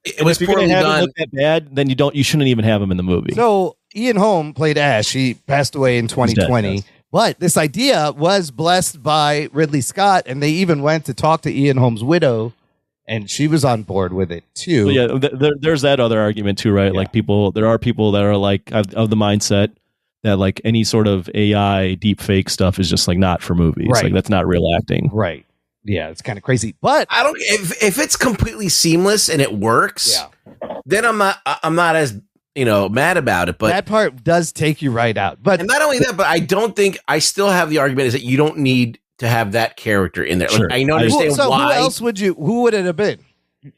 It was if you're going to have him look that bad, then you shouldn't even have him in the movie. So Ian Holm played Ash. He passed away in 2020. But this idea was blessed by Ridley Scott, and they even went to talk to Ian Holm's widow, and she was on board with it too. Well, there's that other argument too, right? Yeah. Like there are people that are like of the mindset that like any sort of AI deep fake stuff is just like not for movies. Right. Like that's not real acting. Right. Yeah, it's kind of crazy. But I don't if it's completely seamless and it works, then I'm not as mad about it. But that part does take you right out. But and not only that, but I don't think I still have the argument is that you don't need to have that character in there. Sure. Like, I understand so why. Who would it have been?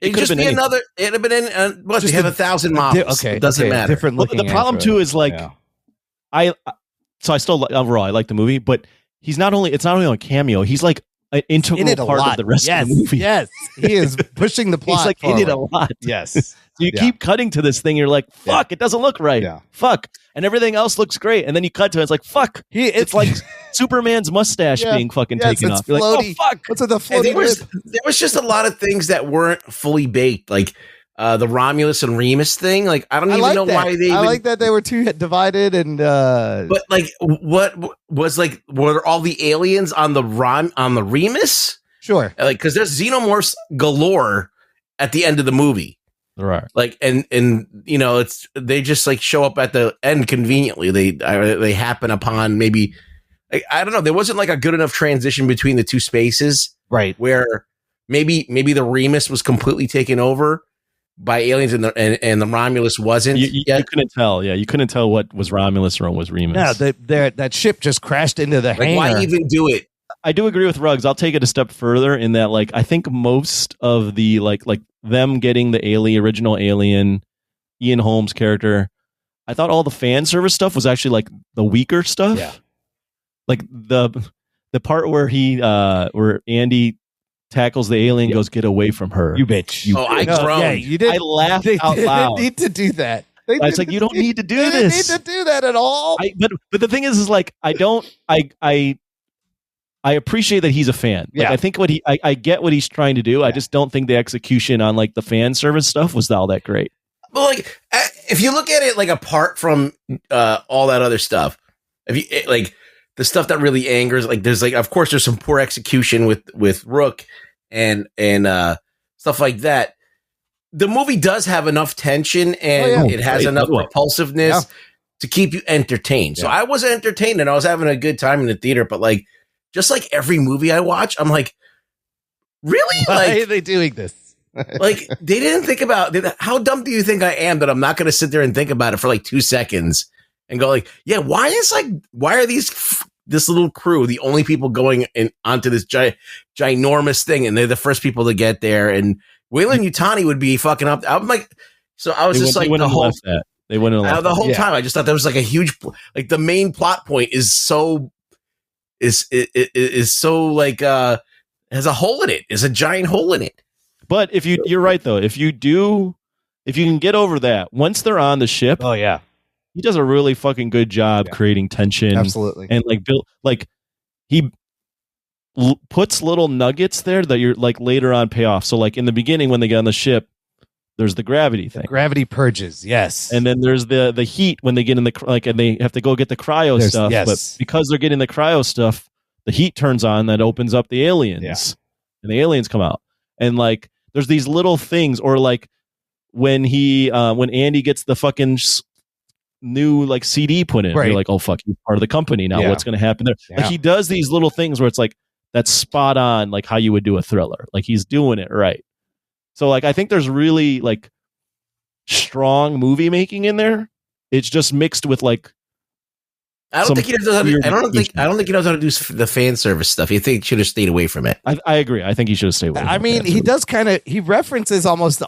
It could just be another. It'd have been in. What they have 1,000 models. Okay, it doesn't matter. Different looking. The problem too is like, I still overall I like the movie, but it's not only a cameo. He's like an integral part of the rest of the movie. Yes, he is pushing the plot. He's like forward. in it a lot. Yes. So you keep cutting to this thing. You're like, fuck, it doesn't look right. Yeah. Fuck. And everything else looks great. And then you cut to it. It's like, fuck. It's like Superman's mustache being fucking taken off. You're floaty. like, oh, fuck. What's with the floaty? There was just a lot of things that weren't fully baked. Like, the Romulus and Remus thing. Like, I don't even know why they. I like that they were too divided and. But like, what was like? Were all the aliens on the Remus? Sure. Like, because there's xenomorphs galore at the end of the movie. There are. Like, and you know, it's they just like show up at the end conveniently. They happen upon maybe. I don't know. There wasn't like a good enough transition between the two spaces, right? Where maybe the Remus was completely taken over by aliens and the Romulus wasn't. You couldn't tell. Yeah, you couldn't tell what was Romulus or what was Remus. Yeah, that ship just crashed into the hangar. Why even do it? I do agree with Ruggs. I'll take it a step further in that, like, I think most of the like them getting the original Alien, Ian Holmes character, I thought all the fan service stuff was actually like the weaker stuff. Yeah. Like the part where where Andy tackles the alien, goes, "Get away from her, you bitch!" I groaned. Yeah, you did. I laughed out They loud. didn't need to do that. It's like, you don't need to do They this. didn't need to do that at all. But the thing is like, I appreciate that he's a fan. Like, Yeah. I think I get what he's trying to do. I just don't think the execution on like the fan service stuff was all that great. But like, if you look at it like apart from all that other stuff, if you like the stuff that really angers, like there's like, of course, there's some poor execution with Rook and stuff like that. The movie does have enough tension and it has enough repulsiveness to keep you entertained. So I was entertained and I was having a good time in the theater. But like, just like every movie I watch, I'm like, really? Why are they doing this? Like, they didn't think about how dumb do you think I am that I'm not going to sit there and think about it for like 2 seconds and go like, yeah, why are this little crew the only people going onto this ginormous thing, and they're the first people to get there, and Wayland Yutani would be fucking up. I'm like, so I was They wouldn't have left that. They wouldn't have left the whole that. time. I just thought that was like a huge, like the main plot point is so like has a hole in it. Is a giant hole in it. But you're right though. If you can get over that, once they're on the ship, oh yeah, he does a really fucking good job creating tension. Absolutely. And he puts little nuggets there that you're like later on pay off. So like in the beginning when they get on the ship, there's the gravity thing. Gravity purges, yes. And then there's the heat when they get in the and they have to go get the cryo stuff. yes. But because they're getting the cryo stuff, the heat turns on that opens up the aliens, and the aliens come out. And like there's these little things, or like when Andy gets the fucking new like CD put in, you're like, oh fuck, he's part of the company now. Yeah. What's going to happen there? Yeah. Like he does these little things where it's like that's spot on, like how you would do a thriller. Like he's doing it right. So like I think there's really like strong movie making in there. It's just mixed with like I don't think he knows how to. I don't think he knows how to do the fan service stuff. You think he should have stayed away from it? I agree. I think he should have stayed away. I mean, he does he references almost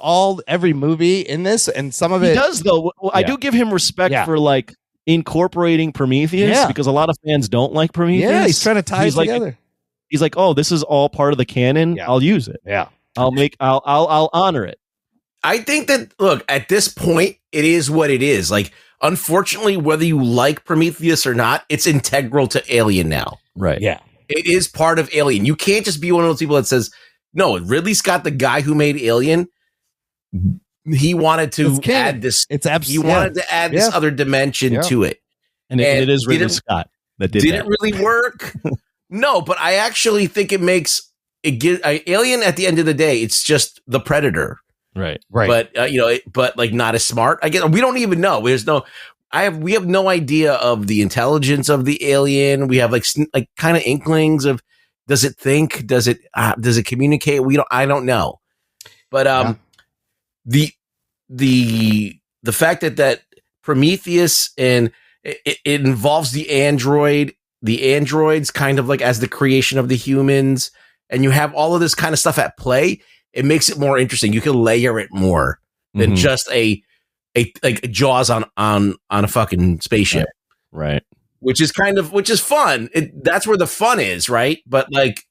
every movie in this, and some of it he does though. I do give him respect for like incorporating Prometheus because a lot of fans don't like Prometheus. Yeah, he's trying to tie it like, together. He's like, oh, this is all part of the canon. Yeah. I'll use it. Yeah, I'll honor it. I think that look at this point, it is what it is. Like, unfortunately, whether you like Prometheus or not, it's integral to Alien now. Right. Yeah. It is part of Alien. You can't just be one of those people that says, no, Ridley Scott, the guy who made Alien, he wanted to add this. He wanted to add this other dimension to it. And it is Ridley Scott that did it really work? No, but I actually think it makes Alien at the end of the day, it's just the Predator. Right. But but like not as smart. I guess we don't even know. We have no idea of the intelligence of the alien. We have like kind of inklings of, does it think? Does it communicate? I don't know. But the fact that Prometheus and it involves the androids kind of like as the creation of the humans, and you have all of this kind of stuff at play. It makes it more interesting. You can layer it more than just a Jaws on a fucking spaceship, right? Which is fun. That's where the fun is, right? But like,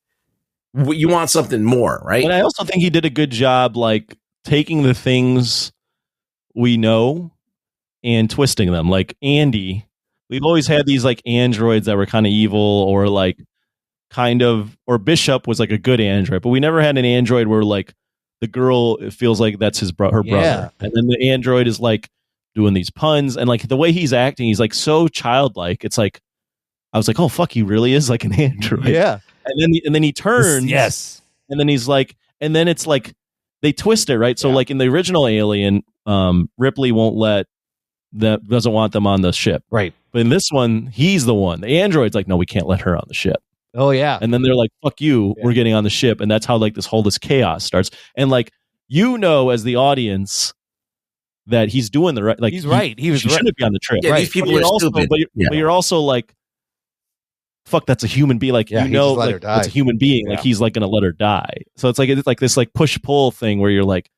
you want something more, right? And I also think he did a good job, like taking the things we know and twisting them. Like Andy, we've always had these like androids that were kind of evil, or like. Or Bishop was like a good android, but we never had an android where like the girl feels like that's her brother, and then the android is like doing these puns, and like the way he's acting, he's like so childlike. It's like I was like, oh fuck, he really is like an android. Yeah, and then he turns, yes, and then he's like, and then it's like they twist it, right? So like in the original Alien, Ripley doesn't want them on the ship, right? But in this one, he's the one. The android's like, no, we can't let her on the ship. Oh yeah. And then they're like, fuck you, we're getting on the ship. And that's how like this chaos starts. And like, as the audience that he's doing the right, like he's right. He shouldn't be on the trip. Yeah, right. these people are stupid. But you're also like, fuck, that's a human being. Like, like it's a human being. Yeah. Like he's like going to let her die. So it's like this like push pull thing where you're like,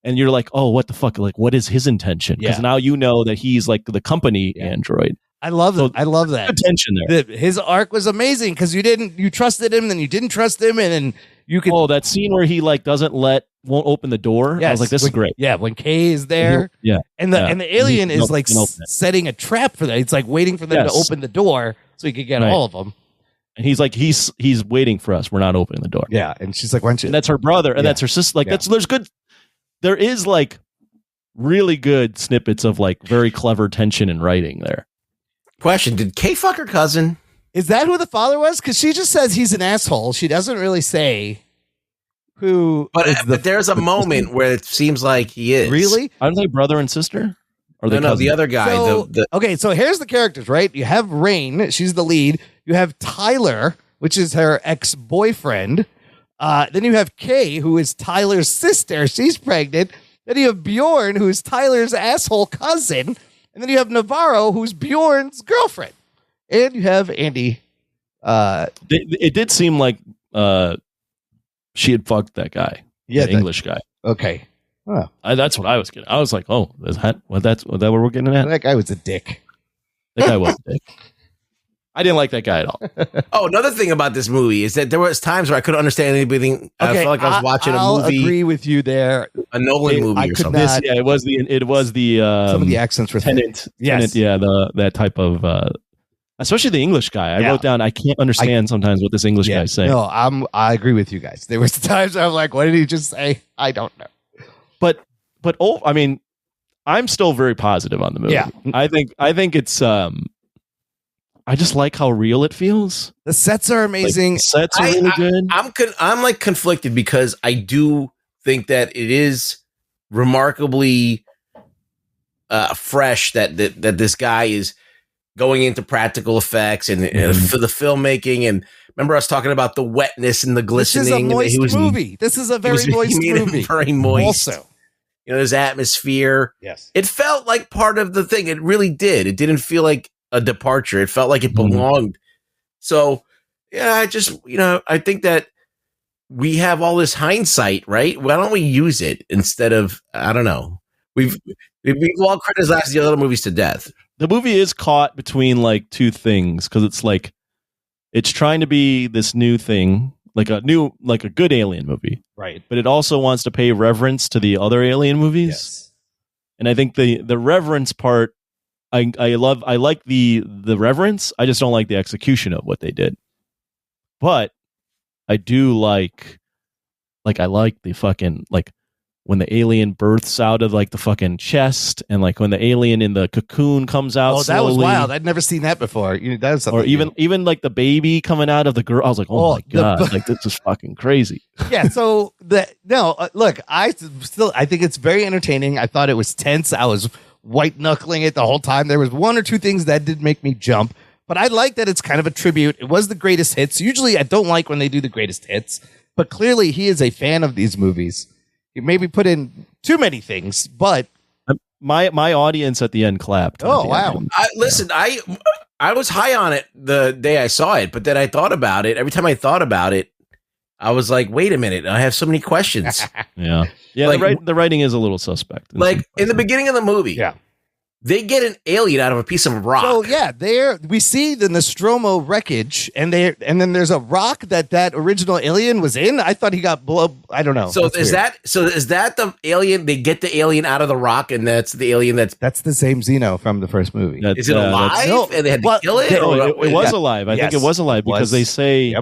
and you're like, oh, what the fuck? Like, what is his intention? Because now you know that he's like the company android. I love it. I love that. Good tension there. His arc was amazing because you trusted him, then you didn't trust him, and then you could. Oh, that scene where he like won't open the door. Yes, I was like, this is great. Yeah, when Kay is there. Yeah, and the alien is like setting a trap for that. It's like waiting for them to open the door so he could get all of them. And he's like, he's waiting for us. We're not opening the door. Yeah, and she's like, why don't you? And that's her brother, and that's her sister. Like there's good. There is like really good snippets of like very clever tension and writing there. Question: did Kay fuck her cousin? Is that who the father was? Because she just says he's an asshole. She doesn't really say who. But there's a moment where it seems like he is. Really? Aren't they brother and sister? Or no, the other guy. So, okay, so here's the characters, right? You have Rain. She's the lead. You have Tyler, which is her ex-boyfriend. Then you have Kay, who is Tyler's sister. She's pregnant. Then you have Bjorn, who is Tyler's asshole cousin. And then you have Navarro, who's Bjorn's girlfriend. And you have Andy. It did seem like she had fucked that guy. Yeah, the English guy. Okay. Huh. That's what I was getting. I was like, oh, is that what we're getting at? That guy was a dick. That guy was a dick. I didn't like that guy at all. Oh, another thing about this movie is that there was times where I couldn't understand anything. I felt like I was watching a movie. I agree with you there. A Nolan movie or something. It was the some of the accents were Tenant. Yes. Tenant, yeah, that type of especially the English guy. I wrote down I can't understand sometimes what this English guy's saying. No, I agree with you guys. There was times where I'm like, what did he just say? I don't know. But I mean, I'm still very positive on the movie. Yeah. I think it's I just like how real it feels. The sets are amazing. Like, the sets are really good. I'm like conflicted because I do think that it is remarkably fresh that this guy is going into practical effects and for the filmmaking. And remember us talking about the wetness and the glistening. This is a moist movie. This is a very moist movie. Very moist. Also, there's atmosphere. Yes, it felt like part of the thing. It really did. It didn't feel like a departure. It felt like it belonged. So yeah, I think that we have all this hindsight, right? Why don't we use it instead of, I don't know. We've all criticized the other movies to death. The movie is caught between like two things because it's like it's trying to be this new thing, like a good Alien movie, right? But it also wants to pay reverence to the other Alien movies. Yes. And I think the reverence part, I like the reverence. I just don't like the execution of what they did. But I do like I like the fucking like when the alien births out of like the fucking chest, and like when the alien in the cocoon comes out. Oh, that was wild! I'd never seen that before. That was something. Or even like the baby coming out of the girl. I was like, oh my god, like this is fucking crazy. Yeah. So look, I think it's very entertaining. I thought it was tense. I was white knuckling it the whole time. There was one or two things that did make me jump, but I like that it's kind of a tribute. It was the greatest hits. Usually, I don't like when they do the greatest hits, but clearly he is a fan of these movies. He maybe put in too many things, but my audience at the end clapped. Oh wow! Listen, I was high on it the day I saw it, but then I thought about it. Every time I thought about it, I was like, "Wait a minute! I have so many questions." Yeah. Like, the writing is a little suspect. Like in the beginning of the movie, they get an alien out of a piece of rock. So we see the Nostromo wreckage, and then there's a rock that original alien was in. I thought he got blown. I don't know. So is that the alien? They get the alien out of the rock, and that's the alien that's the same Xeno from the first movie. Is it alive? And they had to kill it? It was alive. I think it was alive because they say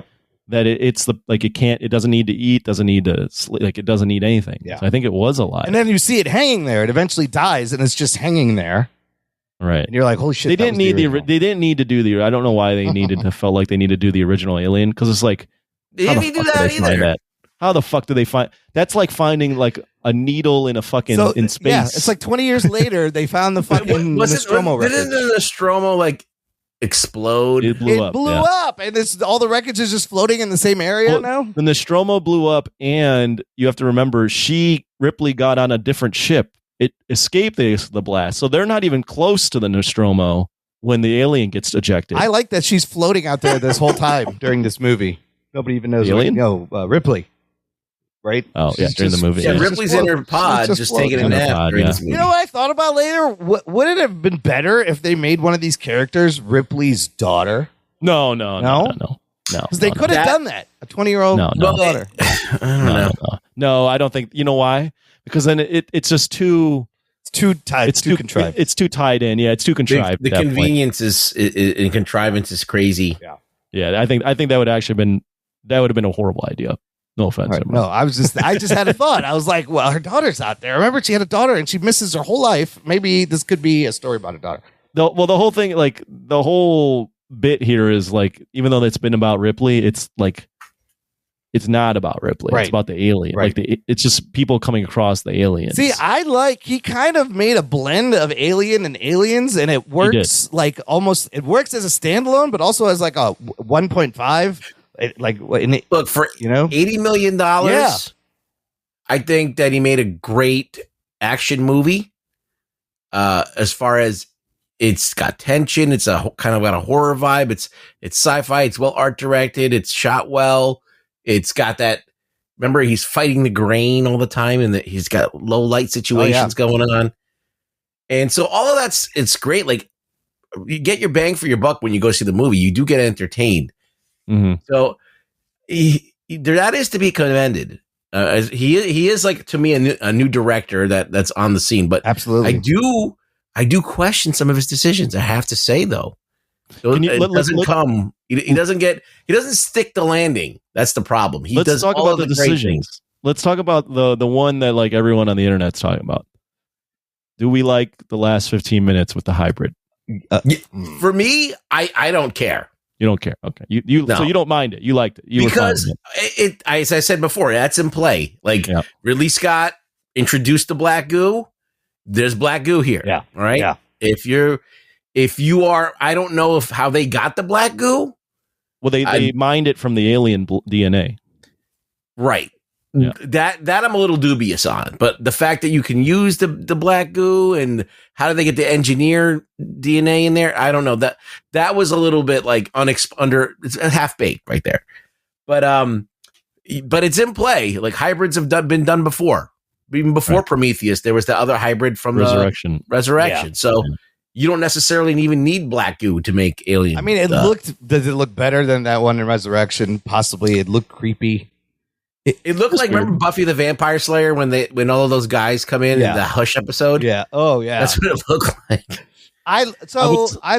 that it doesn't need to eat, doesn't need to sleep, like it doesn't need anything. Yeah. So I think it was alive. And then you see it hanging there. It eventually dies, and it's just hanging there. Right. And you're like, holy shit. They didn't need they didn't need to do I don't know why they felt like they needed to do the original Alien, because it's like, They didn't need to do that either. How the fuck do they find that's like finding like a needle in a fucking in space. Yeah, it's like 20 years later they found the fucking Nostromo wreckage. Didn't the Nostromo like explode? It blew up, and all the wreckage is just floating in the same area now. The Nostromo blew up, and you have to remember Ripley got on a different ship. It escaped the blast, so they're not even close to the Nostromo when the alien gets ejected. I like that she's floating out there this whole time during this movie. Nobody even knows. The alien? Ripley. Right? Oh, yeah, during the movie. Yeah, Ripley's in her pod, just taking a nap during this movie. You know what I thought about later? Would it have been better if they made one of these characters Ripley's daughter? No. Because they could have done that. A 20-year-old daughter. No, I don't think. You know why? Because then it's just too. It's too tied. It's too contrived. It's too tied in. Yeah, it's too contrived. The convenience and contrivance is crazy. Yeah. I think that would have been a horrible idea. No offense. Right, no, I just had a thought. I was like, well, her daughter's out there. Remember, she had a daughter and she misses her whole life. Maybe this could be a story about her daughter. The whole thing, like the whole bit here is like, even though it's been about Ripley, it's like, it's not about Ripley. Right. It's about the alien. Right. Like it's just people coming across the aliens. See, he kind of made a blend of Alien and Aliens, and it works like almost, it works as a standalone, but also as like a 1.5. Look, for $80 million, I think that he made a great action movie. As far as it's got tension, it's a kind of got a horror vibe. It's sci-fi. It's well art directed. It's shot well. It's got that. Remember, he's fighting the grain all the time, and he's got low light situations going on. And so all of it's great. Like, you get your bang for your buck when you go see the movie. You do get entertained. Mm-hmm. So that is to be commended. He is like, to me, a new director that's on the scene. But absolutely, I do question some of his decisions. I have to say, though, he doesn't stick the landing. That's the problem. Let's talk about the decisions. Let's talk about the one that like everyone on the internet's talking about. Do we like the last 15 minutes with the hybrid? For me, I don't care. You don't care. Okay. So you don't mind it. You liked it. Because as I said before, that's in play. Like Ridley Scott introduced the black goo. There's black goo here. Yeah. All right. Yeah. If you are, I don't know how they got the black goo. Well, they mined it from the alien DNA. Right. Yeah. That I'm a little dubious on, but the fact that you can use the black goo and how do they get the engineer DNA in there? I don't know. That was a little bit like it's half baked right there. But it's in play. Like hybrids have been done before. Even before Prometheus, there was the other hybrid from Resurrection. Yeah. So you don't necessarily even need black goo to make Alien. I mean, does it look better than that one in Resurrection? Possibly. It looked creepy. It looked like, remember Buffy the Vampire Slayer when all of those guys come in the Hush episode? Yeah. Oh, yeah. That's what it looked like. I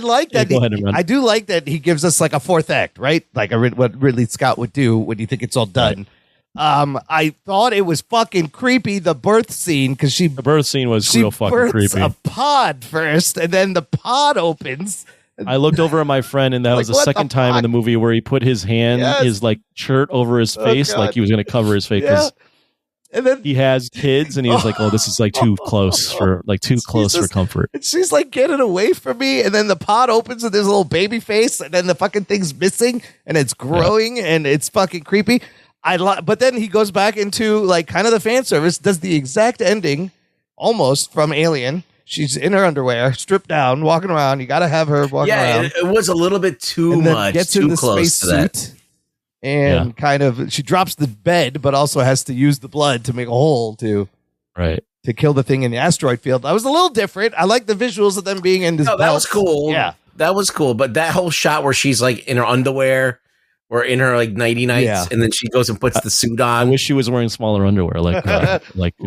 like that. Go ahead and run. I do like that he gives us like a fourth act, right? Like what Ridley Scott would do when you think it's all done. Right. I thought it was fucking creepy, the birth scene, because the birth scene was real fucking creepy. A pod first, and then the pod opens. I looked over at my friend, and that was the second time in the movie where he put his hand, his like shirt over his face, like he was going to cover his face because and then he has kids, and he was like, "Oh, this is like too close for comfort." And she's like, "Get it away from me!" And then the pod opens, and there's a little baby face, and then the fucking thing's missing, and it's growing, and it's fucking creepy. But then he goes back into like kind of the fan service, does the exact ending, almost from Alien. She's in her underwear, stripped down, walking around. You got to have her walking around. Yeah, it was a little bit too much. Gets too in the close space to that. suit, and kind of she drops the bed, but also has to use the blood to make a hole to kill the thing in the asteroid field. That was a little different. I like the visuals of them being in this. No, that was cool. Yeah, that was cool. But that whole shot where she's like in her underwear. Or in her like nighty nights, and then she goes and puts the suit on. I wish she was wearing smaller underwear, like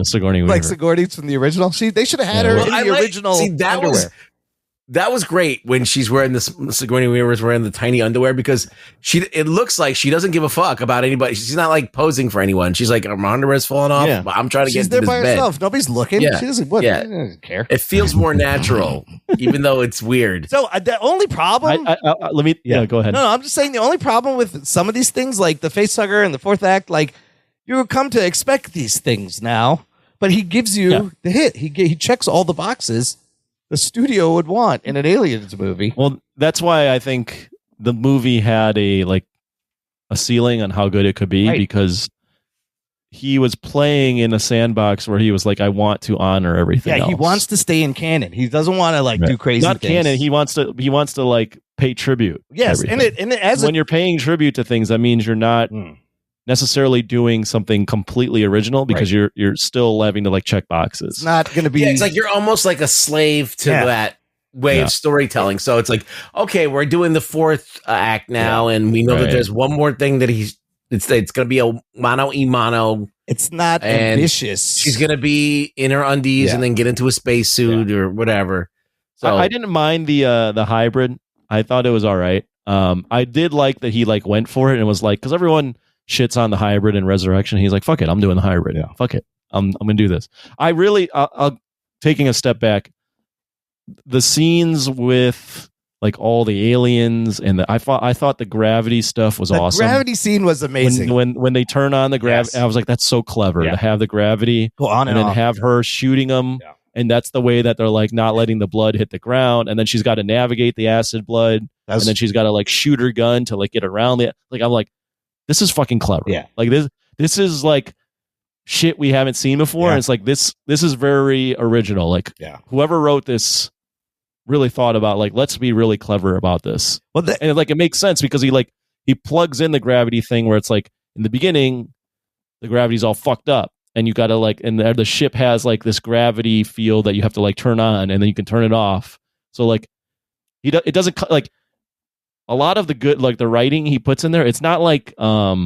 Sigourney Weaver. Like Sigourney's from the original. They should have had her in the original underwear. that was great when she's wearing this. Sigourney Weaver was wearing the tiny underwear because it looks like she doesn't give a fuck about anybody. She's not like posing for anyone. She's like, my underwear's falling off. Yeah. I'm trying to get She's into there this by bed. herself. Nobody's looking. Yeah. She doesn't. What? Yeah. She doesn't care. It feels more natural, even though it's weird. So the only problem. Let me. Yeah, go ahead. No, I'm just saying the only problem with some of these things, like the facehugger and the fourth act, like you come to expect these things now, but he gives you the hit. He checks all the boxes the studio would want in an Aliens movie. Well, that's why I think the movie had a ceiling on how good it could be because he was playing in a sandbox where he was like, I want to honor everything. Yeah, he else. wants to stay in canon. He doesn't want to do crazy Not things. canon. He wants to like pay tribute. Yes, to and everything. When you're paying tribute to things, that means you're not necessarily doing something completely original because you're still having to like check boxes. It's not going to be. Yeah, it's like you're almost like a slave to that way of storytelling. So it's like, okay, we're doing the fourth act now, and we know that there's one more thing that it's going to be a mano y mano. It's not ambitious. She's going to be in her undies and then get into a spacesuit or whatever. So I didn't mind the hybrid. I thought it was all right. I did like that he like went for it and was like, because everyone shits on the hybrid and Resurrection. He's like, fuck it, I'm doing the hybrid. Yeah, fuck it, I'm gonna do this. I really, I'll taking a step back. The scenes with like all the aliens and I thought the gravity stuff was awesome. The gravity scene was amazing. When they turn on the gravity, I was like, that's so clever to have the gravity go on and then off. have her shooting them. Yeah. And that's the way that they're like not letting the blood hit the ground. And then she's got to navigate the acid blood. And then she's got to like shoot her gun to like get around it. Like, I'm like, this is fucking clever. Yeah. Like this is like shit we haven't seen before. Yeah. And it's like, this is very original. Like whoever wrote this really thought about like, let's be really clever about this. Well, and like, it makes sense because he plugs in the gravity thing where it's like in the beginning, the gravity's all fucked up. And you got to like, and the ship has like this gravity field that you have to like turn on and then you can turn it off. So like, it doesn't like a lot of the good, like the writing he puts in there. It's not like, what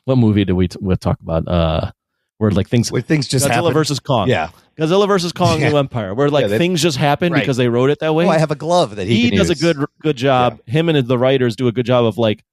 movie did we talk about? Where like things just Godzilla happen. versus Kong. Yeah. Godzilla versus Kong New Empire, where like things just happen because they wrote it that way. Oh, I have a glove that he can does use. a good job. Yeah. Him and the writers do a good job of like,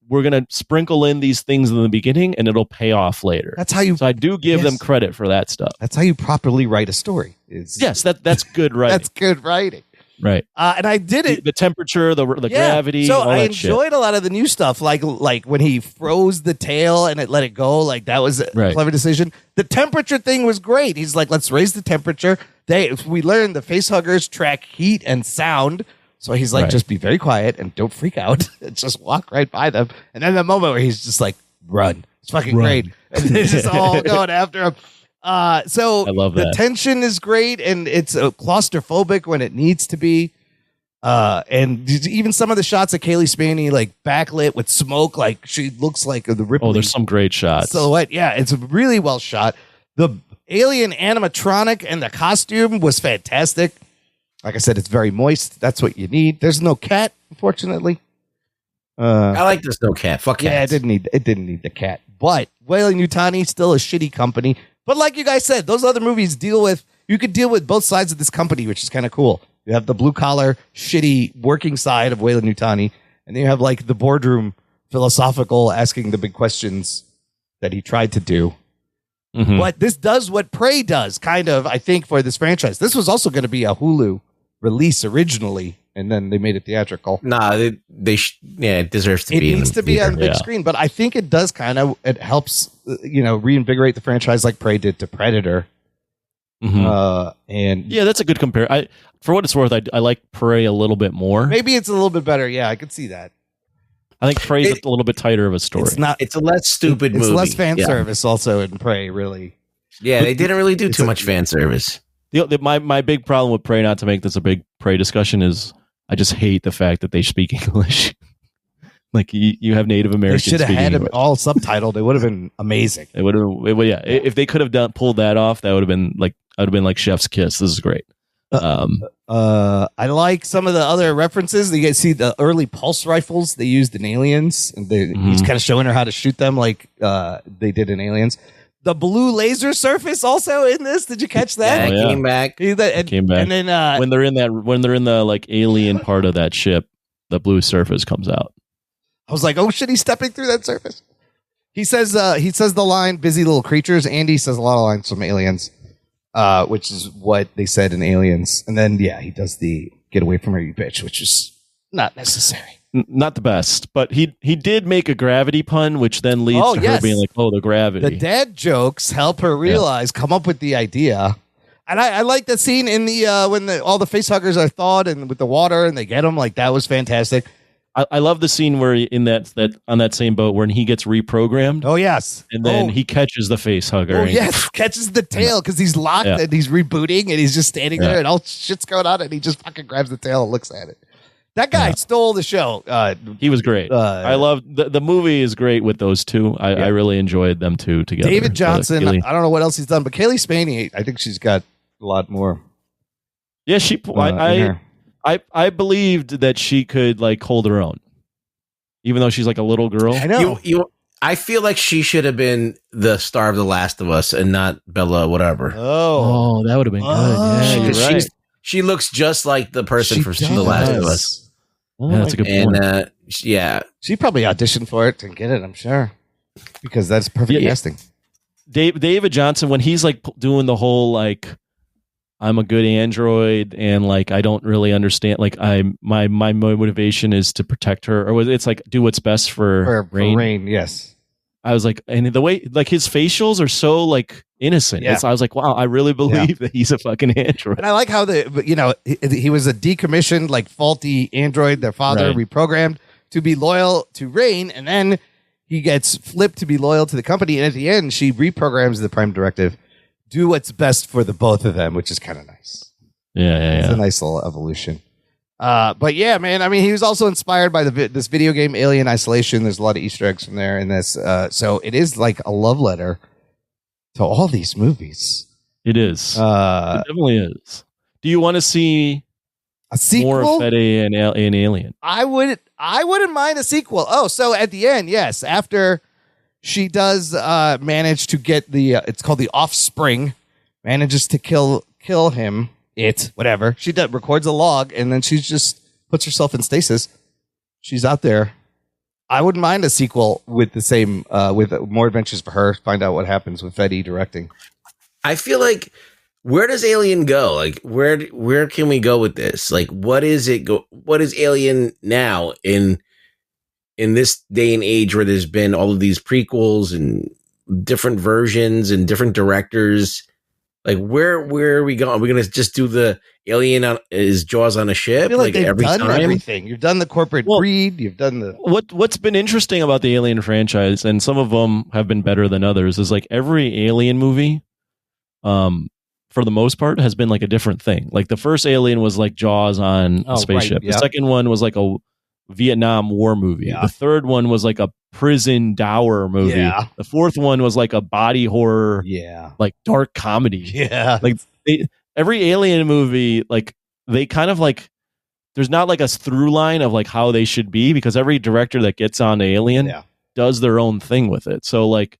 we're going to sprinkle in these things in the beginning and it'll pay off later. That's how you. So I do give them credit for that stuff. That's how you properly write a story. Yes, that's good writing. That's good writing. Right. And I did it. The temperature, the gravity. So all I that enjoyed a lot of the new stuff, like when he froze the tail and it let it go. Like that was a clever decision. The temperature thing was great. He's like, let's raise the temperature. We learned the face huggers track heat and sound. So he's like, just be very quiet and don't freak out. Just walk right by them. And then the moment where he's just like, run. It's fucking great. And they're just all going after him. So I love the that. tension is great and it's claustrophobic when it needs to be. And even some of the shots of Kaylee Spaney, like backlit with smoke, like she looks like the Ripley. Oh, there's some great shots. Silhouette. Yeah, it's really well shot. The alien animatronic and the costume was fantastic. Like I said, it's very moist. That's what you need. There's no cat, unfortunately. I like there's no cat. Fuck cats. Yeah, it didn't need the cat. But Weyland-Yutani still a shitty company. But like you guys said, those other movies you could deal with both sides of this company, which is kind of cool. You have the blue collar, shitty working side of Weyland-Yutani, and then you have like the boardroom philosophical, asking the big questions that he tried to do. Mm-hmm. But this does what Prey does, kind of, I think, for this franchise. This was also going to be a Hulu release originally, and then they made it theatrical. Nah, it deserves to be. It needs to be on the big screen, but I think it does it helps, reinvigorate the franchise like Prey did to Predator. Mm-hmm. And yeah, that's a good compare. For what it's worth, I like Prey a little bit more. Maybe it's a little bit better. Yeah, I could see that. I think Prey's a little bit tighter of a story. It's a less stupid movie. It's less fan service also in Prey, really. Yeah, they didn't really do too much fan service. My big problem with Prey, not to make this a big Prey discussion, is I just hate the fact that they speak English. Like you have Native Americans. They should have had it all subtitled. It would have been amazing. It would have. Yeah, if they could have pulled that off, that would have been like chef's kiss. This is great. I like some of the other references. You guys see the early pulse rifles they used in Aliens, and he's kind of showing her how to shoot them like they did in Aliens. the blue laser surface also in this. Did you catch that? Yeah, it came back. It came back. And then when they're in the like alien part of that ship, the blue surface comes out. I was like, oh shit, he's stepping through that surface. He says the line "busy little creatures." Andy says a lot of lines from Aliens, which is what they said in Aliens. And then he does the "get away from her, you bitch," which is not necessary. Not the best, but he did make a gravity pun, which then leads to her being like, "Oh, the gravity." The dad jokes help her realize, come up with the idea. And I like the scene in the when all the facehuggers are thawed and with the water and they get them. Like that was fantastic. I love the scene where in that on that same boat when he gets reprogrammed. Oh yes, and then he catches the face hugger. Oh yes, catches the tail because he's locked and he's rebooting and he's just standing there and all shit's going on and he just fucking grabs the tail and looks at it. That guy stole the show. He was great. I love the movie is great with those two. I really enjoyed them two together. David Johnson. I don't know what else he's done, but Kaylee Spaney, I think she's got a lot more. Yeah, I believed that she could like hold her own, even though she's like a little girl. I know. I feel like she should have been the star of The Last of Us and not Bella, whatever. Oh, that would have been good. Yeah, you're right. She looks just like the person from The Last of Us. Yeah, that's a good point. And she probably auditioned for it to get it. I'm sure because that's perfect casting. David Johnson, when he's like doing the whole like, I'm a good android and like I don't really understand. Like my motivation is to protect her, or it's like do what's best for Rain. Rain, yes. I was like, and the way like his facials are so like innocent. Yeah. I was like, wow, I really believe that he's a fucking android. And I like how he was a decommissioned, like faulty android. Their father reprogrammed to be loyal to Rain, and then he gets flipped to be loyal to the company. And at the end, she reprograms the Prime Directive. Do what's best for the both of them, which is kind of nice. It's a nice little evolution. But yeah, man, I mean, he was also inspired by this video game, Alien Isolation. There's a lot of Easter eggs from there in this. So it is like a love letter to all these movies. It is. It definitely is. Do you want to see a sequel? More of Fede and Alien? I wouldn't mind a sequel. Oh, so at the end, yes, after she does manage to get it's called the Offspring, manages to kill him. Whatever. She records a log and then she just puts herself in stasis. She's out there. I wouldn't mind a sequel with the same, with more adventures for her. Find out what happens with Fede directing. I feel like, where does Alien go? Like, where can we go with this? Like, what is Alien now in this day and age where there's been all of these prequels and different versions and different directors? Like, where are we going? Are we going to just do the Alien on his Jaws on a ship? I feel like they've every done time? everything. You've done the corporate breed. You've done the... What's been interesting about the Alien franchise, and some of them have been better than others, is like every Alien movie, for the most part, has been like a different thing. Like the first Alien was like Jaws on a spaceship. Right, The second one was like a Vietnam War movie. The third one was like a prison dower movie. The fourth one was like a body horror, like dark comedy. Like every Alien movie, like they kind of like, there's not like a through line of like how they should be, because every director that gets on Alien does their own thing with it. So like,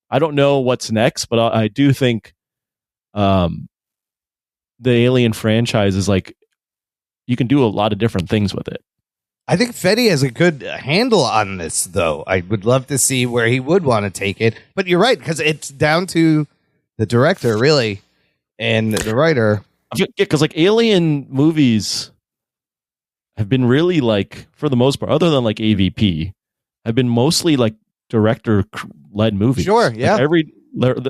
I don't know what's next, but I do think the Alien franchise is like, you can do a lot of different things with it. I think Fede has a good handle on this, though. I would love to see where he would want to take it. But you're right, because it's down to the director, really, and the writer. Yeah, because like Alien movies have been really like, for the most part, other than like AVP, have been mostly like director-led movies. Sure, yeah.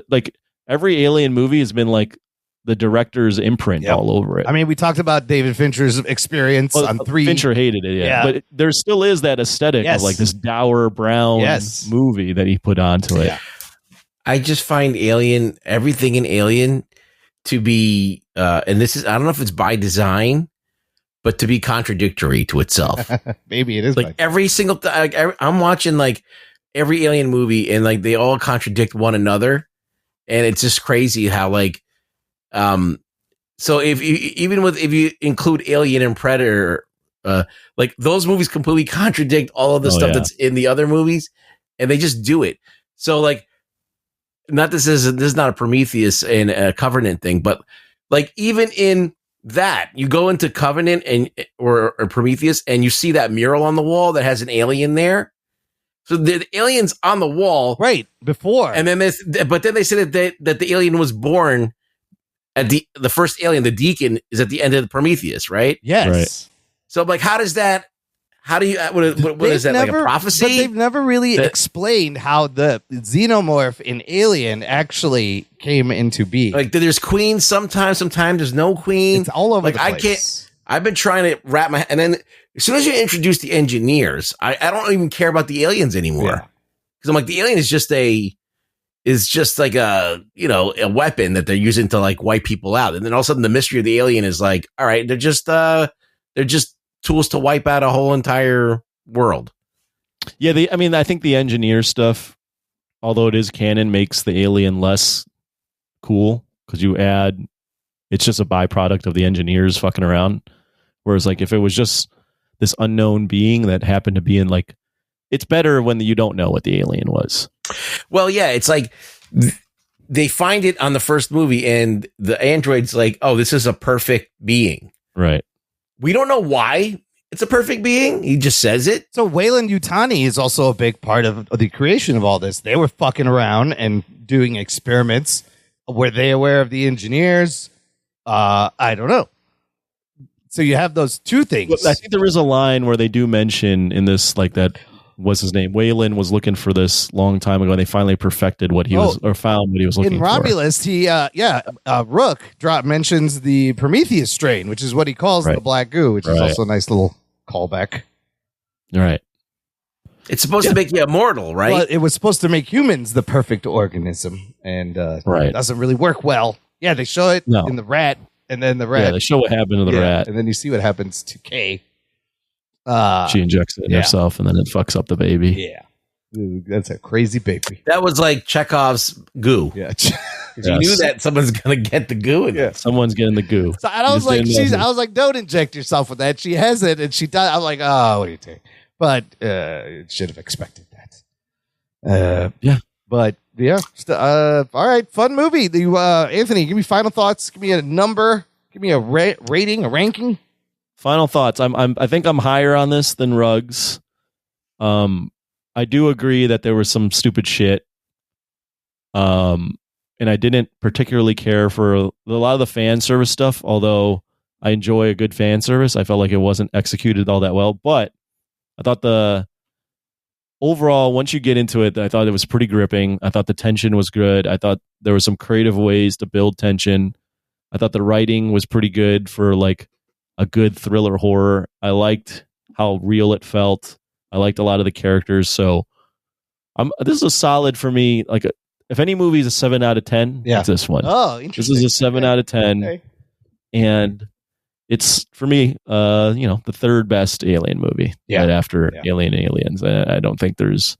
Like every Alien movie has been like the director's imprint all over it. I mean, we talked about David Fincher's experience on 3. Fincher hated it, but there still is that aesthetic of like this dour brown movie that he put onto it. I just find everything in Alien to be, and this is, I don't know if it's by design, but to be contradictory to itself. Maybe it is. Like every single, I'm watching like every Alien movie and like they all contradict one another. And it's just crazy how like, so if you include Alien and Predator, like those movies completely contradict all of the stuff that's in the other movies, and they just do it. So like not this is not a Prometheus and a Covenant thing, but like even in that, you go into Covenant or Prometheus and you see that mural on the wall that has an alien there. So the alien's on the wall, right before, and then but then they said that the alien was born at the first alien, the Deacon, is at the end of the Prometheus, right? Yes. Right. So like, how does that? How do you? What is that? Like a prophecy? But they've never really explained how the xenomorph in Alien actually came into being. Like there's queens sometimes there's no queen. It's all over like the I place. can't. I've been trying to wrap my and then as soon as you introduce the engineers, I don't even care about the aliens anymore because I'm like the alien is just like a a weapon that they're using to like wipe people out, and then all of a sudden the mystery of the alien is like, all right, they're just tools to wipe out a whole entire world. Yeah, I think the engineer stuff, although it is canon, makes the alien less cool because it's just a byproduct of the engineers fucking around. Whereas, like, if it was just this unknown being that happened to be in, like, it's better when you don't know what the alien was. Well, yeah, it's like they find it on the first movie, and the android's like, "Oh, this is a perfect being." Right. We don't know why it's a perfect being. He just says it. So Weyland Yutani is also a big part of the creation of all this. They were fucking around and doing experiments. Were they aware of the engineers? I don't know. So you have those two things. Well, I think there is a line where they do mention in this, like that, what's his name? Weyland was looking for this long time ago, and they finally perfected what he was, or found what he was looking in for. Romulus, Rook mentions the Prometheus strain, which is what he calls the black goo, which is also a nice little callback. Right. It's supposed to make you immortal, right? Well, it was supposed to make humans the perfect organism, and it doesn't really work well. Yeah, they show it in the rat, and then the rat. Yeah, they show what happened to the rat. And then you see what happens to Kay. She injects it in herself, and then it fucks up the baby. Yeah. Ooh, that's a crazy baby. That was like Chekhov's goo. Yeah. You knew that someone's going to get the goo in it. Someone's getting the goo. So I was like, don't inject yourself with that. She has it, and she does. I'm like, oh, what do you think? But should have expected that. Yeah. But yeah. All right. Fun movie. Anthony, give me final thoughts. Give me a number. Give me a rating, a ranking. Final thoughts. I think I'm higher on this than Ruggs. I do agree that there was some stupid shit. And I didn't particularly care for a lot of the fan service stuff, although I enjoy a good fan service. I felt like it wasn't executed all that well, but I thought overall, once you get into it, I thought it was pretty gripping. I thought the tension was good. I thought there were some creative ways to build tension. I thought the writing was pretty good for like a good thriller horror. I liked how real it felt. I liked a lot of the characters. So this is a solid for me. Like if any movie is a 7 out of 10, it's this one. Oh, interesting. This is a 7 out of 10. Okay. And it's for me, the third best Alien movie right after Alien and Aliens. I don't think there's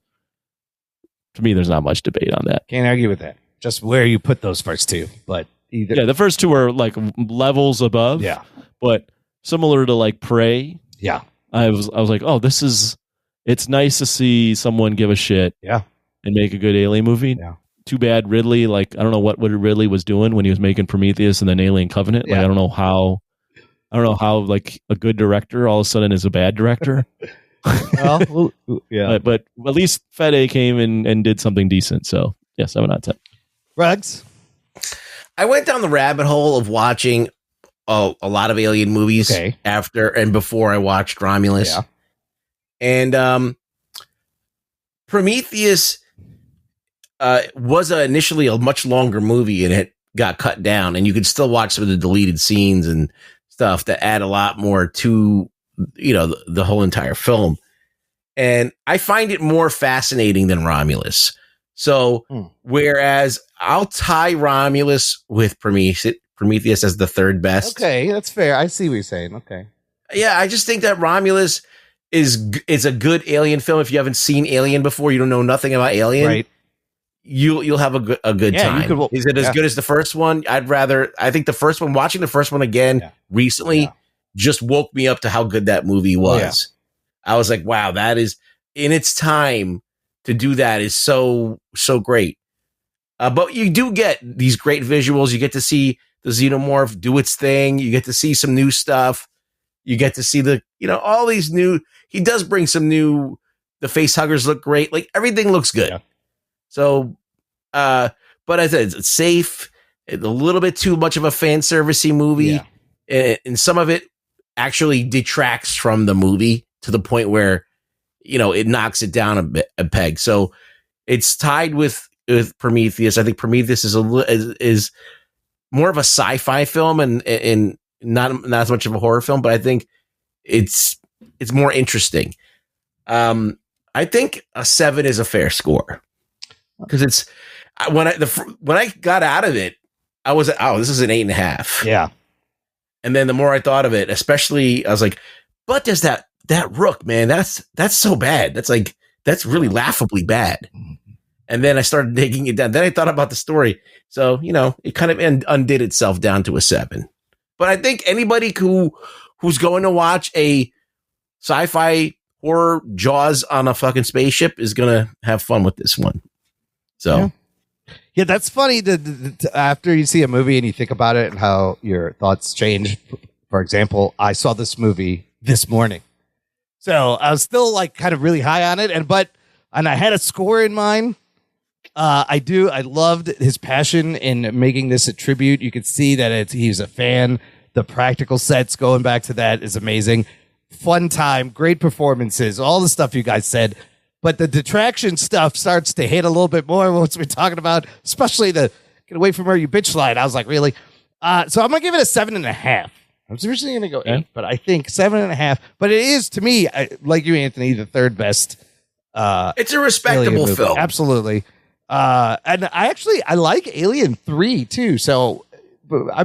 not much debate on that. Can't argue with that. Just where you put those first two, but either. The first two are like levels above. Yeah. But similar to like Prey. Yeah. I was like, oh, it's nice to see someone give a shit. Yeah. And make a good Alien movie. Yeah. Too bad Ridley, like, I don't know what Ridley was doing when he was making Prometheus and then Alien Covenant. Like, I don't know how like a good director all of a sudden is a bad director. Well, yeah. But at least Fede came and did something decent. So yeah, 7 out of 10. Ruggs? I went down the rabbit hole of watching a lot of Alien movies after and before I watched Romulus. Yeah. And Prometheus was initially a much longer movie, and it got cut down, and you could still watch some of the deleted scenes and stuff that add a lot more to the whole entire film. And I find it more fascinating than Romulus. So whereas I'll tie Romulus with Prometheus as the third best. Okay, that's fair. I see what you're saying. Okay. Yeah, I just think that Romulus is a good Alien film. If you haven't seen Alien before, you don't know nothing about Alien. Right. You'll have a good time. Is it as good as the first one? I think the first one, watching the first one again recently just woke me up to how good that movie was. I was like, wow, that is in its time to do that is so great. But you do get these great visuals. You get to see the xenomorph do its thing. You get to see some new stuff. You get to see all these new. He does bring some new. The face huggers look great. Like everything looks good. Yeah. So, but I said it's safe. It's a little bit too much of a fan servicey movie, and some of it actually detracts from the movie to the point where it knocks it down a peg. So it's tied with Prometheus. I think Prometheus is more of a sci-fi film and not as much of a horror film, but I think it's more interesting. I think a 7 is a fair score because it's when I got out of it, I was this is an 8.5. Yeah, and then the more I thought of it, especially I was like, but there's that rook, man. That's so bad. That's really laughably bad. And then I started digging it down. Then I thought about the story. So, it kind of undid itself down to a 7. But I think anybody who's going to watch a sci-fi horror Jaws on a fucking spaceship is going to have fun with this one. So, yeah, that's funny. After you see a movie and you think about it and how your thoughts change. For example, I saw this movie this morning. So I was still kind of really high on it. And I had a score in mind. I loved his passion in making this a tribute. You could see that he's a fan. The practical sets going back to that is amazing. Fun time, great performances, all the stuff you guys said. But the detraction stuff starts to hit a little bit more once we're talking about, especially the get away from her, you bitch slide. I was like, really? So I'm going to give it a 7.5. I was originally going to go 8, but I think 7.5. But it is, to me, like you, Anthony, the third best. It's a respectable film. Absolutely. And I like Alien 3 too. So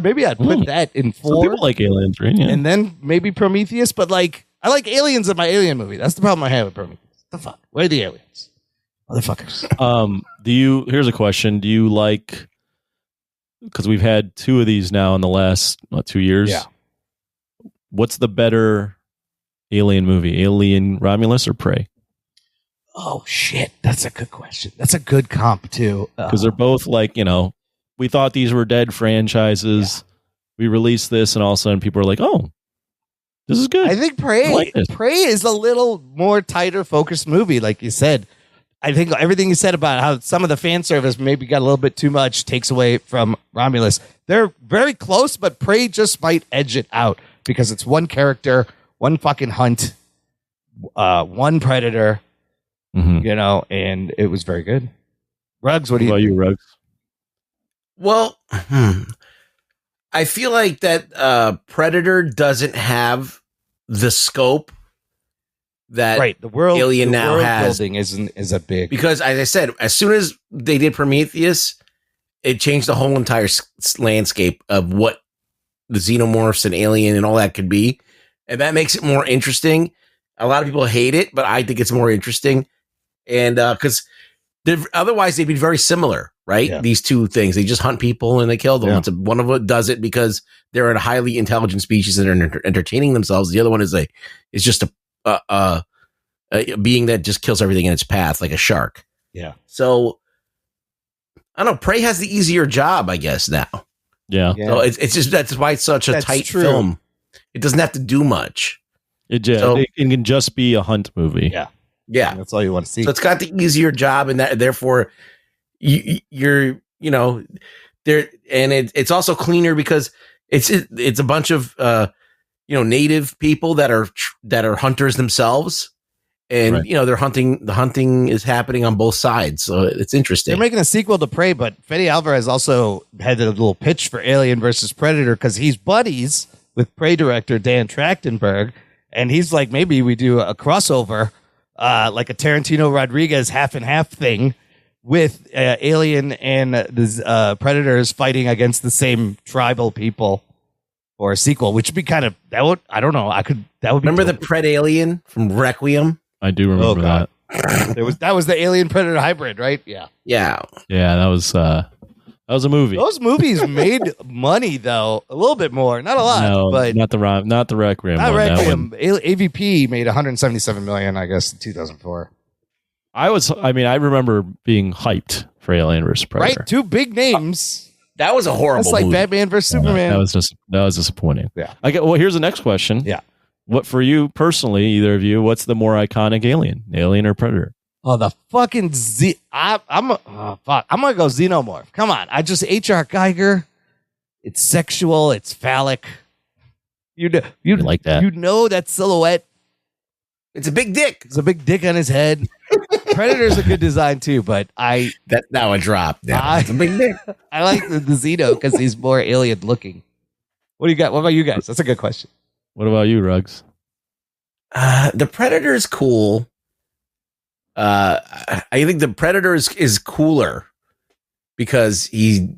maybe I'd put that in 4. Some people like Alien 3, yeah. And then maybe Prometheus. But I like Aliens in my Alien movie. That's the problem I have with Prometheus. The fuck? Where are the aliens? Motherfuckers. Here's a question. Do you like, because we've had 2 of these now in the last 2 years. Yeah. What's the better Alien movie? Alien Romulus or Prey? Oh, shit. That's a good question. That's a good comp, too. Because they're both we thought these were dead franchises. Yeah. We released this, and all of a sudden people are like, oh, this is good. I think Prey is a little more tighter focused movie, like you said. I think everything you said about how some of the fan service maybe got a little bit too much takes away from Romulus. They're very close, but Prey just might edge it out because it's one character, one fucking hunt, one predator. Mm-hmm. And it was very good. Ruggs, what do you think? Ruggs? Well, I feel like that Predator doesn't have the scope that the world Alien now has. Building is a big, because as I said, as soon as they did Prometheus, it changed the whole entire landscape of what the xenomorphs and Alien and all that could be, and that makes it more interesting. A lot of people hate it, but I think it's more interesting. And because otherwise they'd be very similar, right? Yeah. These two things, they just hunt people and they kill them. Yeah. One of them does it because they're a highly intelligent species that are entertaining themselves. The other one is just a being that just kills everything in its path, like a shark. Yeah. So I don't know. Prey has the easier job, I guess now. Yeah. So it's just that's why it's such a tight film. It doesn't have to do much. It can just be a hunt movie. Yeah. Yeah, and that's all you want to see. So it's got the easier job, and that therefore you're there, and it's also cleaner because it's a bunch of native people that are hunters themselves, and right. They're hunting. The hunting is happening on both sides, so it's interesting. They're making a sequel to Prey, but Fede Alvarez also had a little pitch for Alien versus Predator because he's buddies with Prey director Dan Trachtenberg, and he's like, maybe we do a crossover. Like a Tarantino Rodriguez half and half thing with Alien and the Predators fighting against the same tribal people, or a sequel, which would be kind of I don't know. That would be remember the Pred Alien from Requiem? I do remember that. That was the Alien Predator hybrid, right? Yeah. That was a movie. Those movies made money though, a little bit more, not a lot, but not the Requiem. Not Requiem. AVP made $177 million, I guess, in 2004. I remember being hyped for Alien vs. Predator. Right? Two big names. That was a horrible That's like movie. Batman versus Superman. That was disappointing. Yeah. Well, here's the next question. Yeah. What for you personally, either of you, what's the more iconic Alien or Predator? Oh, the fucking I'm gonna go Xenomorph. Come on. I just H.R. Geiger. It's sexual, it's phallic. You like that. You know that silhouette. It's a big dick. It's a big dick on his head. Predator's a good design too, but that's now a drop. It's a big dick. I like the Xeno because he's more alien looking. What do you got? What about you guys? That's a good question. What about you, Ruggs? The Predator is cool. I think the Predator is cooler because there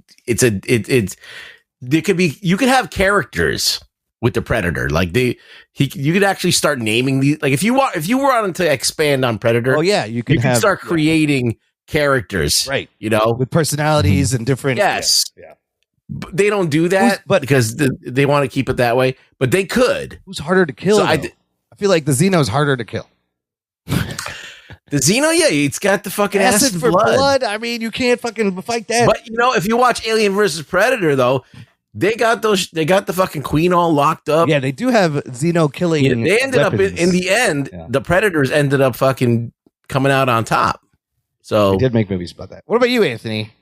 could be, you could have characters with the Predator. Like you could actually start naming these. Like if you wanted to expand on Predator, oh yeah, you could start creating characters, right? You know, with personalities and different. Yes, yeah. But they don't do that, because they want to keep it that way. But they could. Who's harder to kill? So I feel like the Xeno's harder to kill. The Xeno, yeah, it's got the fucking acid for blood. blood. I mean, you can't fucking fight that. But if you watch Alien versus Predator, though, they got the fucking queen all locked up. Yeah, they do have Xeno killing. Yeah, they ended up in the end. Yeah. The Predators ended up fucking coming out on top. So they did make movies about that. What about you, Anthony?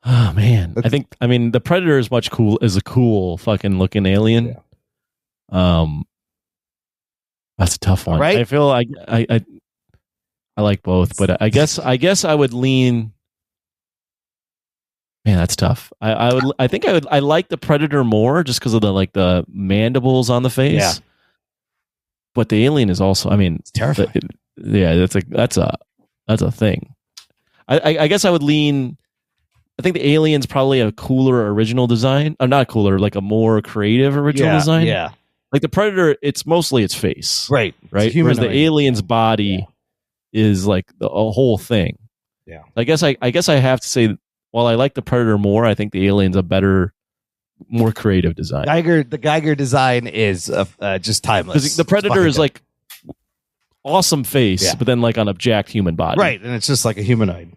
Oh man, the Predator is a cool fucking looking alien. Yeah. That's a tough one. Right? I feel like I like both, but I guess I would lean. Man, that's tough. I like the Predator more just because of the mandibles on the face. Yeah. But the alien is also, it's terrifying. That's a thing. I guess I would lean. I think the alien's probably a cooler original design. Or not cooler, like a more creative original design. Yeah. Like the Predator, it's mostly its face. Right. Whereas the alien's body is like a whole thing. Yeah. I guess I have to say, while I like the Predator more, I think the alien's a better, more creative design. The Geiger design is just timeless. Because the Predator is like awesome face, but then like on a jacked human body. Right. And it's just like a humanoid.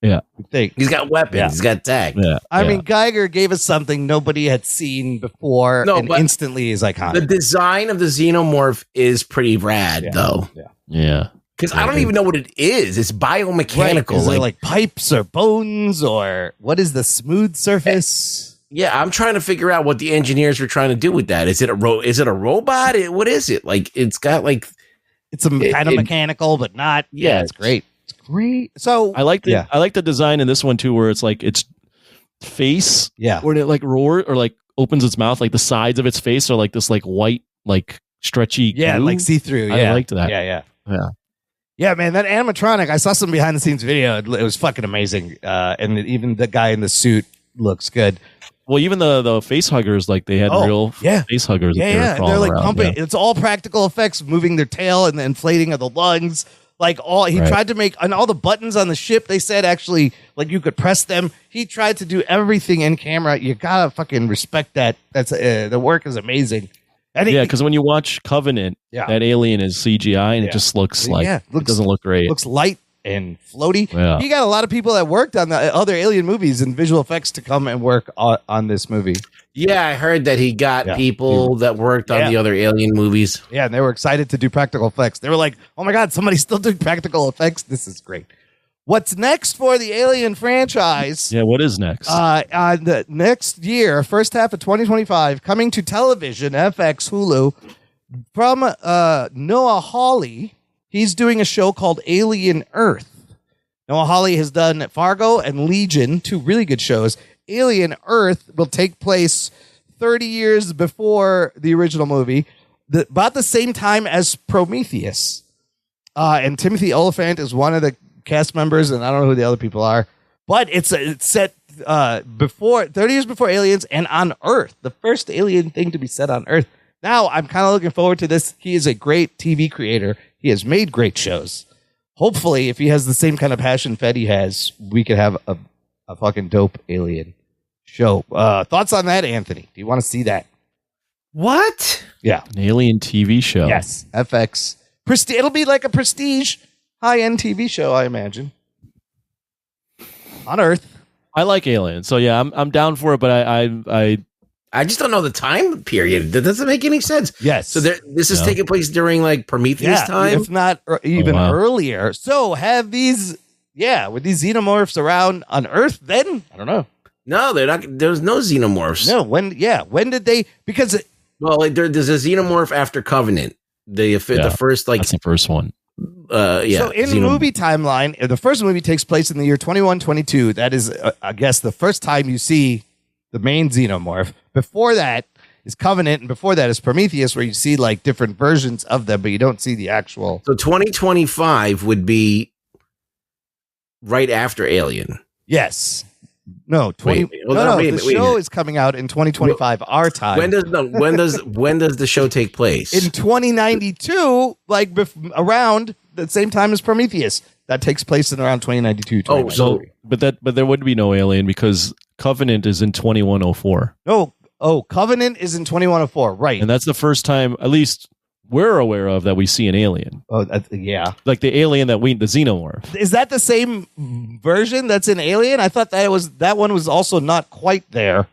Yeah. He's got weapons. Yeah. He's got tag. Yeah. I mean, Geiger gave us something nobody had seen before and instantly is iconic. The design of the Xenomorph is pretty rad, though. Yeah. Because I don't even know what it is. It's biomechanical. Right, is it like pipes or bones or what is the smooth surface? Yeah, I'm trying to figure out what the engineers were trying to do with that. Is it a robot? What is it? Like it's got like it's kind of mechanical, but not. Yeah, it's great. It's great. So I like the design in this one too, where it's like its face, where it like roars or like opens its mouth, like the sides of its face are like this like white like stretchy, glue. like see through. I liked that. Yeah. Yeah, man, that animatronic, I saw some behind the scenes video. It was fucking amazing. And even the guy in the suit looks good. Well, even the face huggers, like they had real face huggers. Yeah. They're like pumping. Yeah. It's all practical effects, moving their tail and the inflating of the lungs. Like he tried to make, and all the buttons on the ship, they said actually, like you could press them. He tried to do everything in camera. You gotta fucking respect that. That's the work is amazing. Because when you watch Covenant, that alien is CGI and it just looks like it doesn't look great. Looks light and floaty. Yeah. You got a lot of people that worked on the other alien movies and visual effects to come and work on this movie. Yeah, I heard that he got people that worked on the other alien movies. Yeah, and they were excited to do practical effects. They were like, oh my God, somebody's still doing practical effects. This is great. What's next for the Alien franchise? Yeah, what is next? The next year, first half of 2025, coming to television, FX, Hulu, from Noah Hawley. He's doing a show called Alien Earth. Noah Hawley has done Fargo and Legion, two really good shows. Alien Earth will take place 30 years before the original movie, about the same time as Prometheus. And Timothy Olyphant is one of the cast members, and I don't know who the other people are, but it's set 30 years before Aliens and on Earth, the first alien thing to be set on Earth. Now I'm kind of looking forward to this. He is a great TV creator. He has made great shows. Hopefully, if he has the same kind of passion Fetty has, we could have a fucking dope alien show. Thoughts on that, Anthony? Do you want to see that? What? Yeah, an alien TV show. Yes, FX. It'll be like a Prestige high-end TV show, I imagine. On Earth. I like Alien, so yeah, I'm down for it. But I just don't know the time period. That doesn't make any sense. Yes. So this is taking place during like Prometheus time, if not even earlier. So have these, with these xenomorphs around on Earth? Then I don't know. No, they're not. There's no xenomorphs. No. When did they? Because there's a xenomorph after Covenant. The first that's the first one. So in the movie timeline, the first movie takes place in the year 2122. That is, I guess, the first time you see the main xenomorph. Before that is Covenant, and before that is Prometheus, where you see like different versions of them, but you don't see the actual. So 2025 would be right after Alien. Yes. No, the show is coming out in 2025, our time. When does the show take place? In 2092, like around the same time as Prometheus. That takes place in around 2092. But there would be no Alien because Covenant is in 2104. Covenant is in 2104, right? And that's the first time, at least we're aware of, that we see an alien. Yeah. Like the alien the xenomorph. Is that the same version that's in Alien? I thought that one was also not quite there,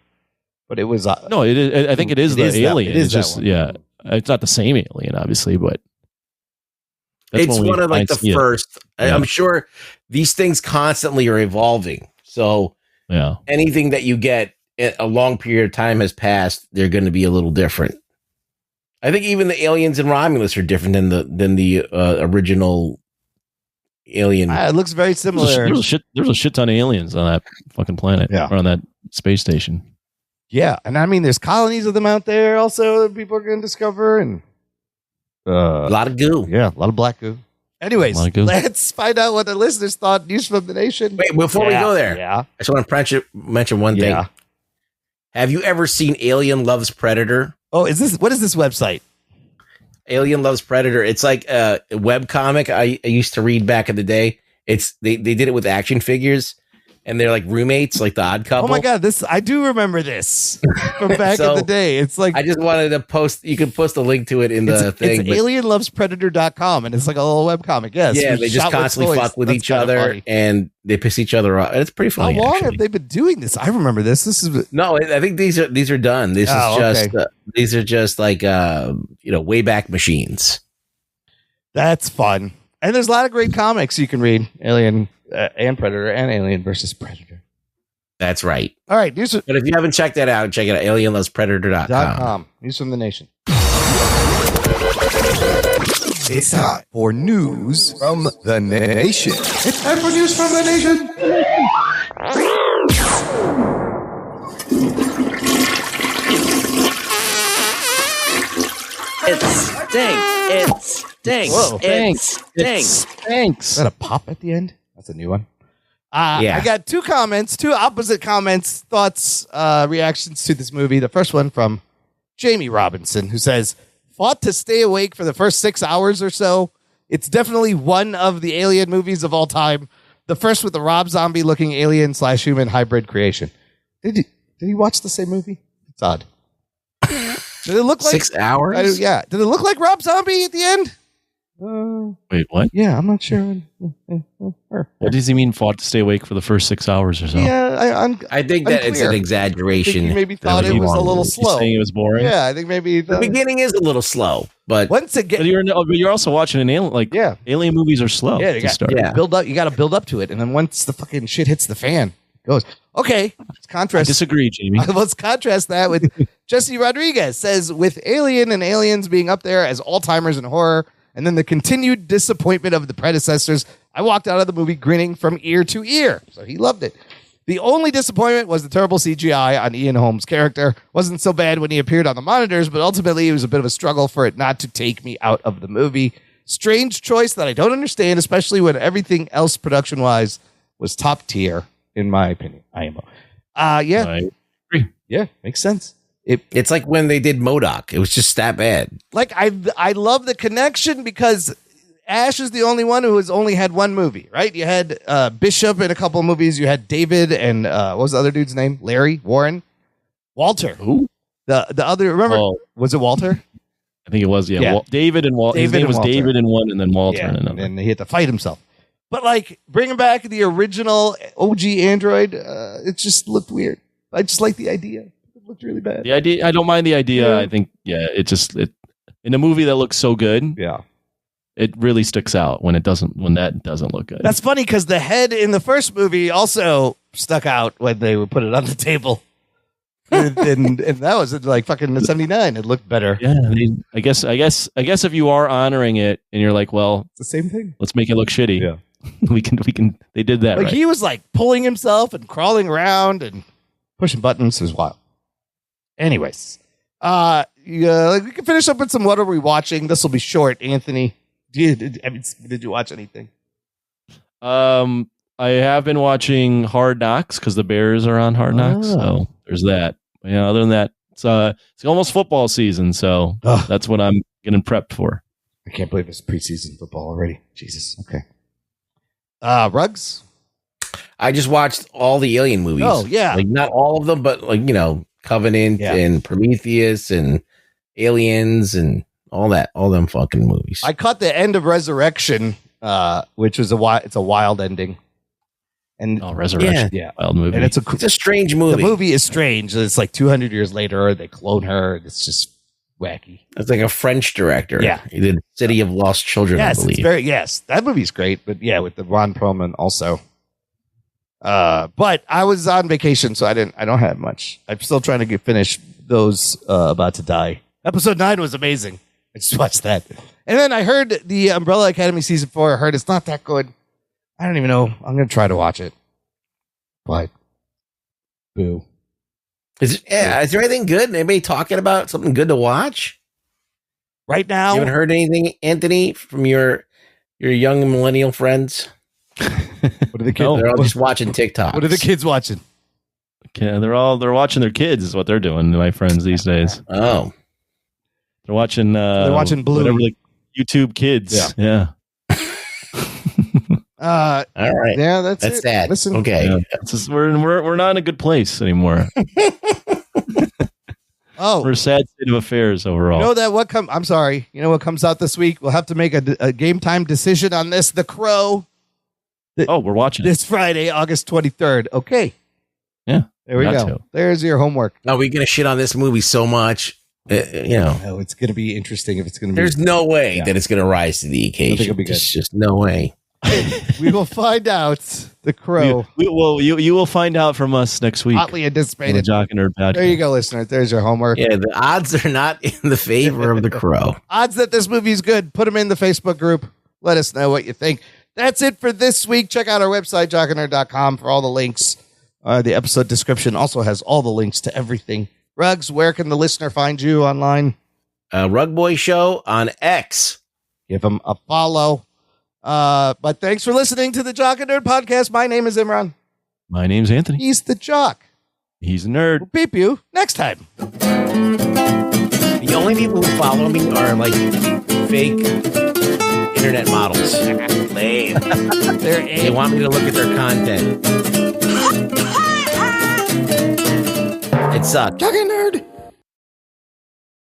but it was. No, it is. I think it is the alien. It's just it's not the same alien, obviously, but it's one of like the first. Yeah. I'm sure these things constantly are evolving. So anything that you get a long period of time has passed, they're going to be a little different. I think even the aliens in Romulus are different than the original Alien. It looks very similar. There's a shit ton of aliens on that fucking planet, or on that space station. Yeah, and I mean, there's colonies of them out there also that people are going to discover, and a lot of goo. Yeah, a lot of black goo. Anyways, let's find out what the listeners thought. News from the Nation. Wait, before we go there, I just want to mention one thing. Have you ever seen Alien Loves Predator? Oh, what is this website? Alien Loves Predator. It's like a web comic I used to read back in the day. They did it with action figures, and they're like roommates, like the Odd Couple. Oh my god, I do remember this from back in the day. It's like I just wanted to post. You can post a link to it in the thing. It's alienlovespredator.com, and it's like a little web comic. Yes, yeah, they just constantly fuck with each other, and they piss each other off. It's pretty funny. How long have they been doing this? I remember this. No, I think these are done. These are just like Wayback Machines. That's fun, and there's a lot of great comics you can read. Alien and Predator, and Alien versus Predator. That's right. All right, but if you haven't checked that out, check it out. alienlovespredator.com. News from the Nation. It's time for news from the nation. It's time for news from the nation. It stinks. Whoa. It stinks. Is that a pop at the end? That's a new one. I got two opposite comments, thoughts, reactions to this movie. The first one from Jamie Robinson, who says, fought to stay awake for the first 6 hours or so. It's definitely one of the Alien movies of all time. The first with the Rob Zombie looking alien/human hybrid creation. Did you watch the same movie? It's odd. Did it look like 6 hours? Did it look like Rob Zombie at the end? Wait, what? Yeah, I'm not sure. What does he mean? Fought to stay awake for the first 6 hours or so? Yeah, I think that it's an exaggeration. I think he maybe thought it was a little slow. He's saying it was boring. Yeah, I think maybe the beginning is a little slow, but once again, but you're also watching an alien. Alien movies are slow. Yeah, build up. You got to build up to it, and then once the fucking shit hits the fan, it goes. Okay, let's contrast. I disagree, Jamie. Let's contrast that with Jesse Rodriguez says with Alien and Aliens being up there as all-timers in horror, and then the continued disappointment of the predecessors, I walked out of the movie grinning from ear to ear. So he loved it. The only disappointment was the terrible CGI on Ian Holmes' character. Wasn't so bad when he appeared on the monitors, but ultimately it was a bit of a struggle for it not to take me out of the movie. Strange choice that I don't understand, especially when everything else production-wise was top tier, in my opinion. IMO. Yeah. I agree. Yeah, makes sense. It's like when they did MODOK. It was just that bad. Like, I love the connection because Ash is the only one who has only had one movie, right? You had Bishop in a couple of movies. You had David and what was the other dude's name? Larry? Warren? Walter. Who? The other, remember? Was it Walter? I think it was, yeah. Yeah. David and Walter. His David name and was Walter. David in one, and then Walter Yeah, in another. and he had to fight himself. But like bringing back the original OG Android, it just looked weird. I just like the idea. It looked really bad. The idea, I don't mind the idea. Yeah. I think, it in a movie that looks so good. Yeah. It really sticks out when that doesn't look good. That's funny because the head in the first movie also stuck out when they would put it on the table. and that was like fucking 79. It looked better. Yeah, I guess if you are honoring it and you're like, well, it's the same thing. Let's make it look shitty. Yeah. we can. They did that. Like right. he was like pulling himself and crawling around and pushing buttons. It was wild. Anyways, like we can finish up with some. What are we watching? This will be short. Anthony, did you watch anything? I have been watching Hard Knocks because the Bears are on Hard Knocks. So there's that. Yeah. Other than that, it's almost football season, so that's what I'm getting prepped for. I can't believe it's preseason football already. Jesus. Okay. Rugs. I just watched all the Alien movies. Oh yeah, like not all of them, but like Covenant and Prometheus and Aliens and all them fucking movies. I caught the end of Resurrection, which was it's a wild ending. And Resurrection, wild movie. And it's a strange movie. The movie is strange. It's like 200 years later, they clone her. It's just wacky. It's like a French director. Yeah, he did City of Lost Children. Yes, I believe. That movie's great. But yeah, with the Ron Perlman also. But I was on vacation, so I don't have much. I'm still trying to finish those About to Die. Episode 9 was amazing. I just watched that. And then I heard the Umbrella Academy season 4. I heard it's not that good. I don't even know. I'm going to try to watch it. But, boo. Is there anything good? Anybody talking about something good to watch? Right now? You haven't heard anything, Anthony, from your young millennial friends? What are the kids? They're all just watching TikTok. What are the kids watching? Yeah, they're watching their kids is what they're doing, my friends these days. Oh. They're watching Blue. Whatever, like YouTube Kids. Yeah. All right. Yeah, that's it. sad. Listen, okay. Yeah. We're not in a good place anymore. We're a sad state of affairs overall. You know that I'm sorry. You know what comes out this week? We'll have to make a game time decision on this. The Crow. We're watching this Friday, August 23rd. Okay. Yeah. There we go. There's your homework. Are we going to shit on this movie so much? Oh, it's going to be interesting if it's going to be. There's no way that it's going to rise to the occasion. I think it'll be good. There's just no way. We will find out. The Crow. You will find out from us next week. Hotly anticipated. On the Jock and Nerd podcast. There you go, listeners. There's your homework. Yeah, the odds are not in the favor of The Crow. Odds that this movie is good. Put them in the Facebook group. Let us know what you think. That's it for this week. Check out our website, jockandnerd.com, for all the links. The episode description also has all the links to everything. Rugs, where can the listener find you online? Rug Boy Show on X. Give them a follow. But thanks for listening to the Jock and Nerd podcast. My name is Imran. My name's Anthony. He's the Jock. He's a nerd. We'll beep you next time. The only people who follow me are like fake internet models. Lame. They want me to look at their content. It sucks. Jock and Nerd.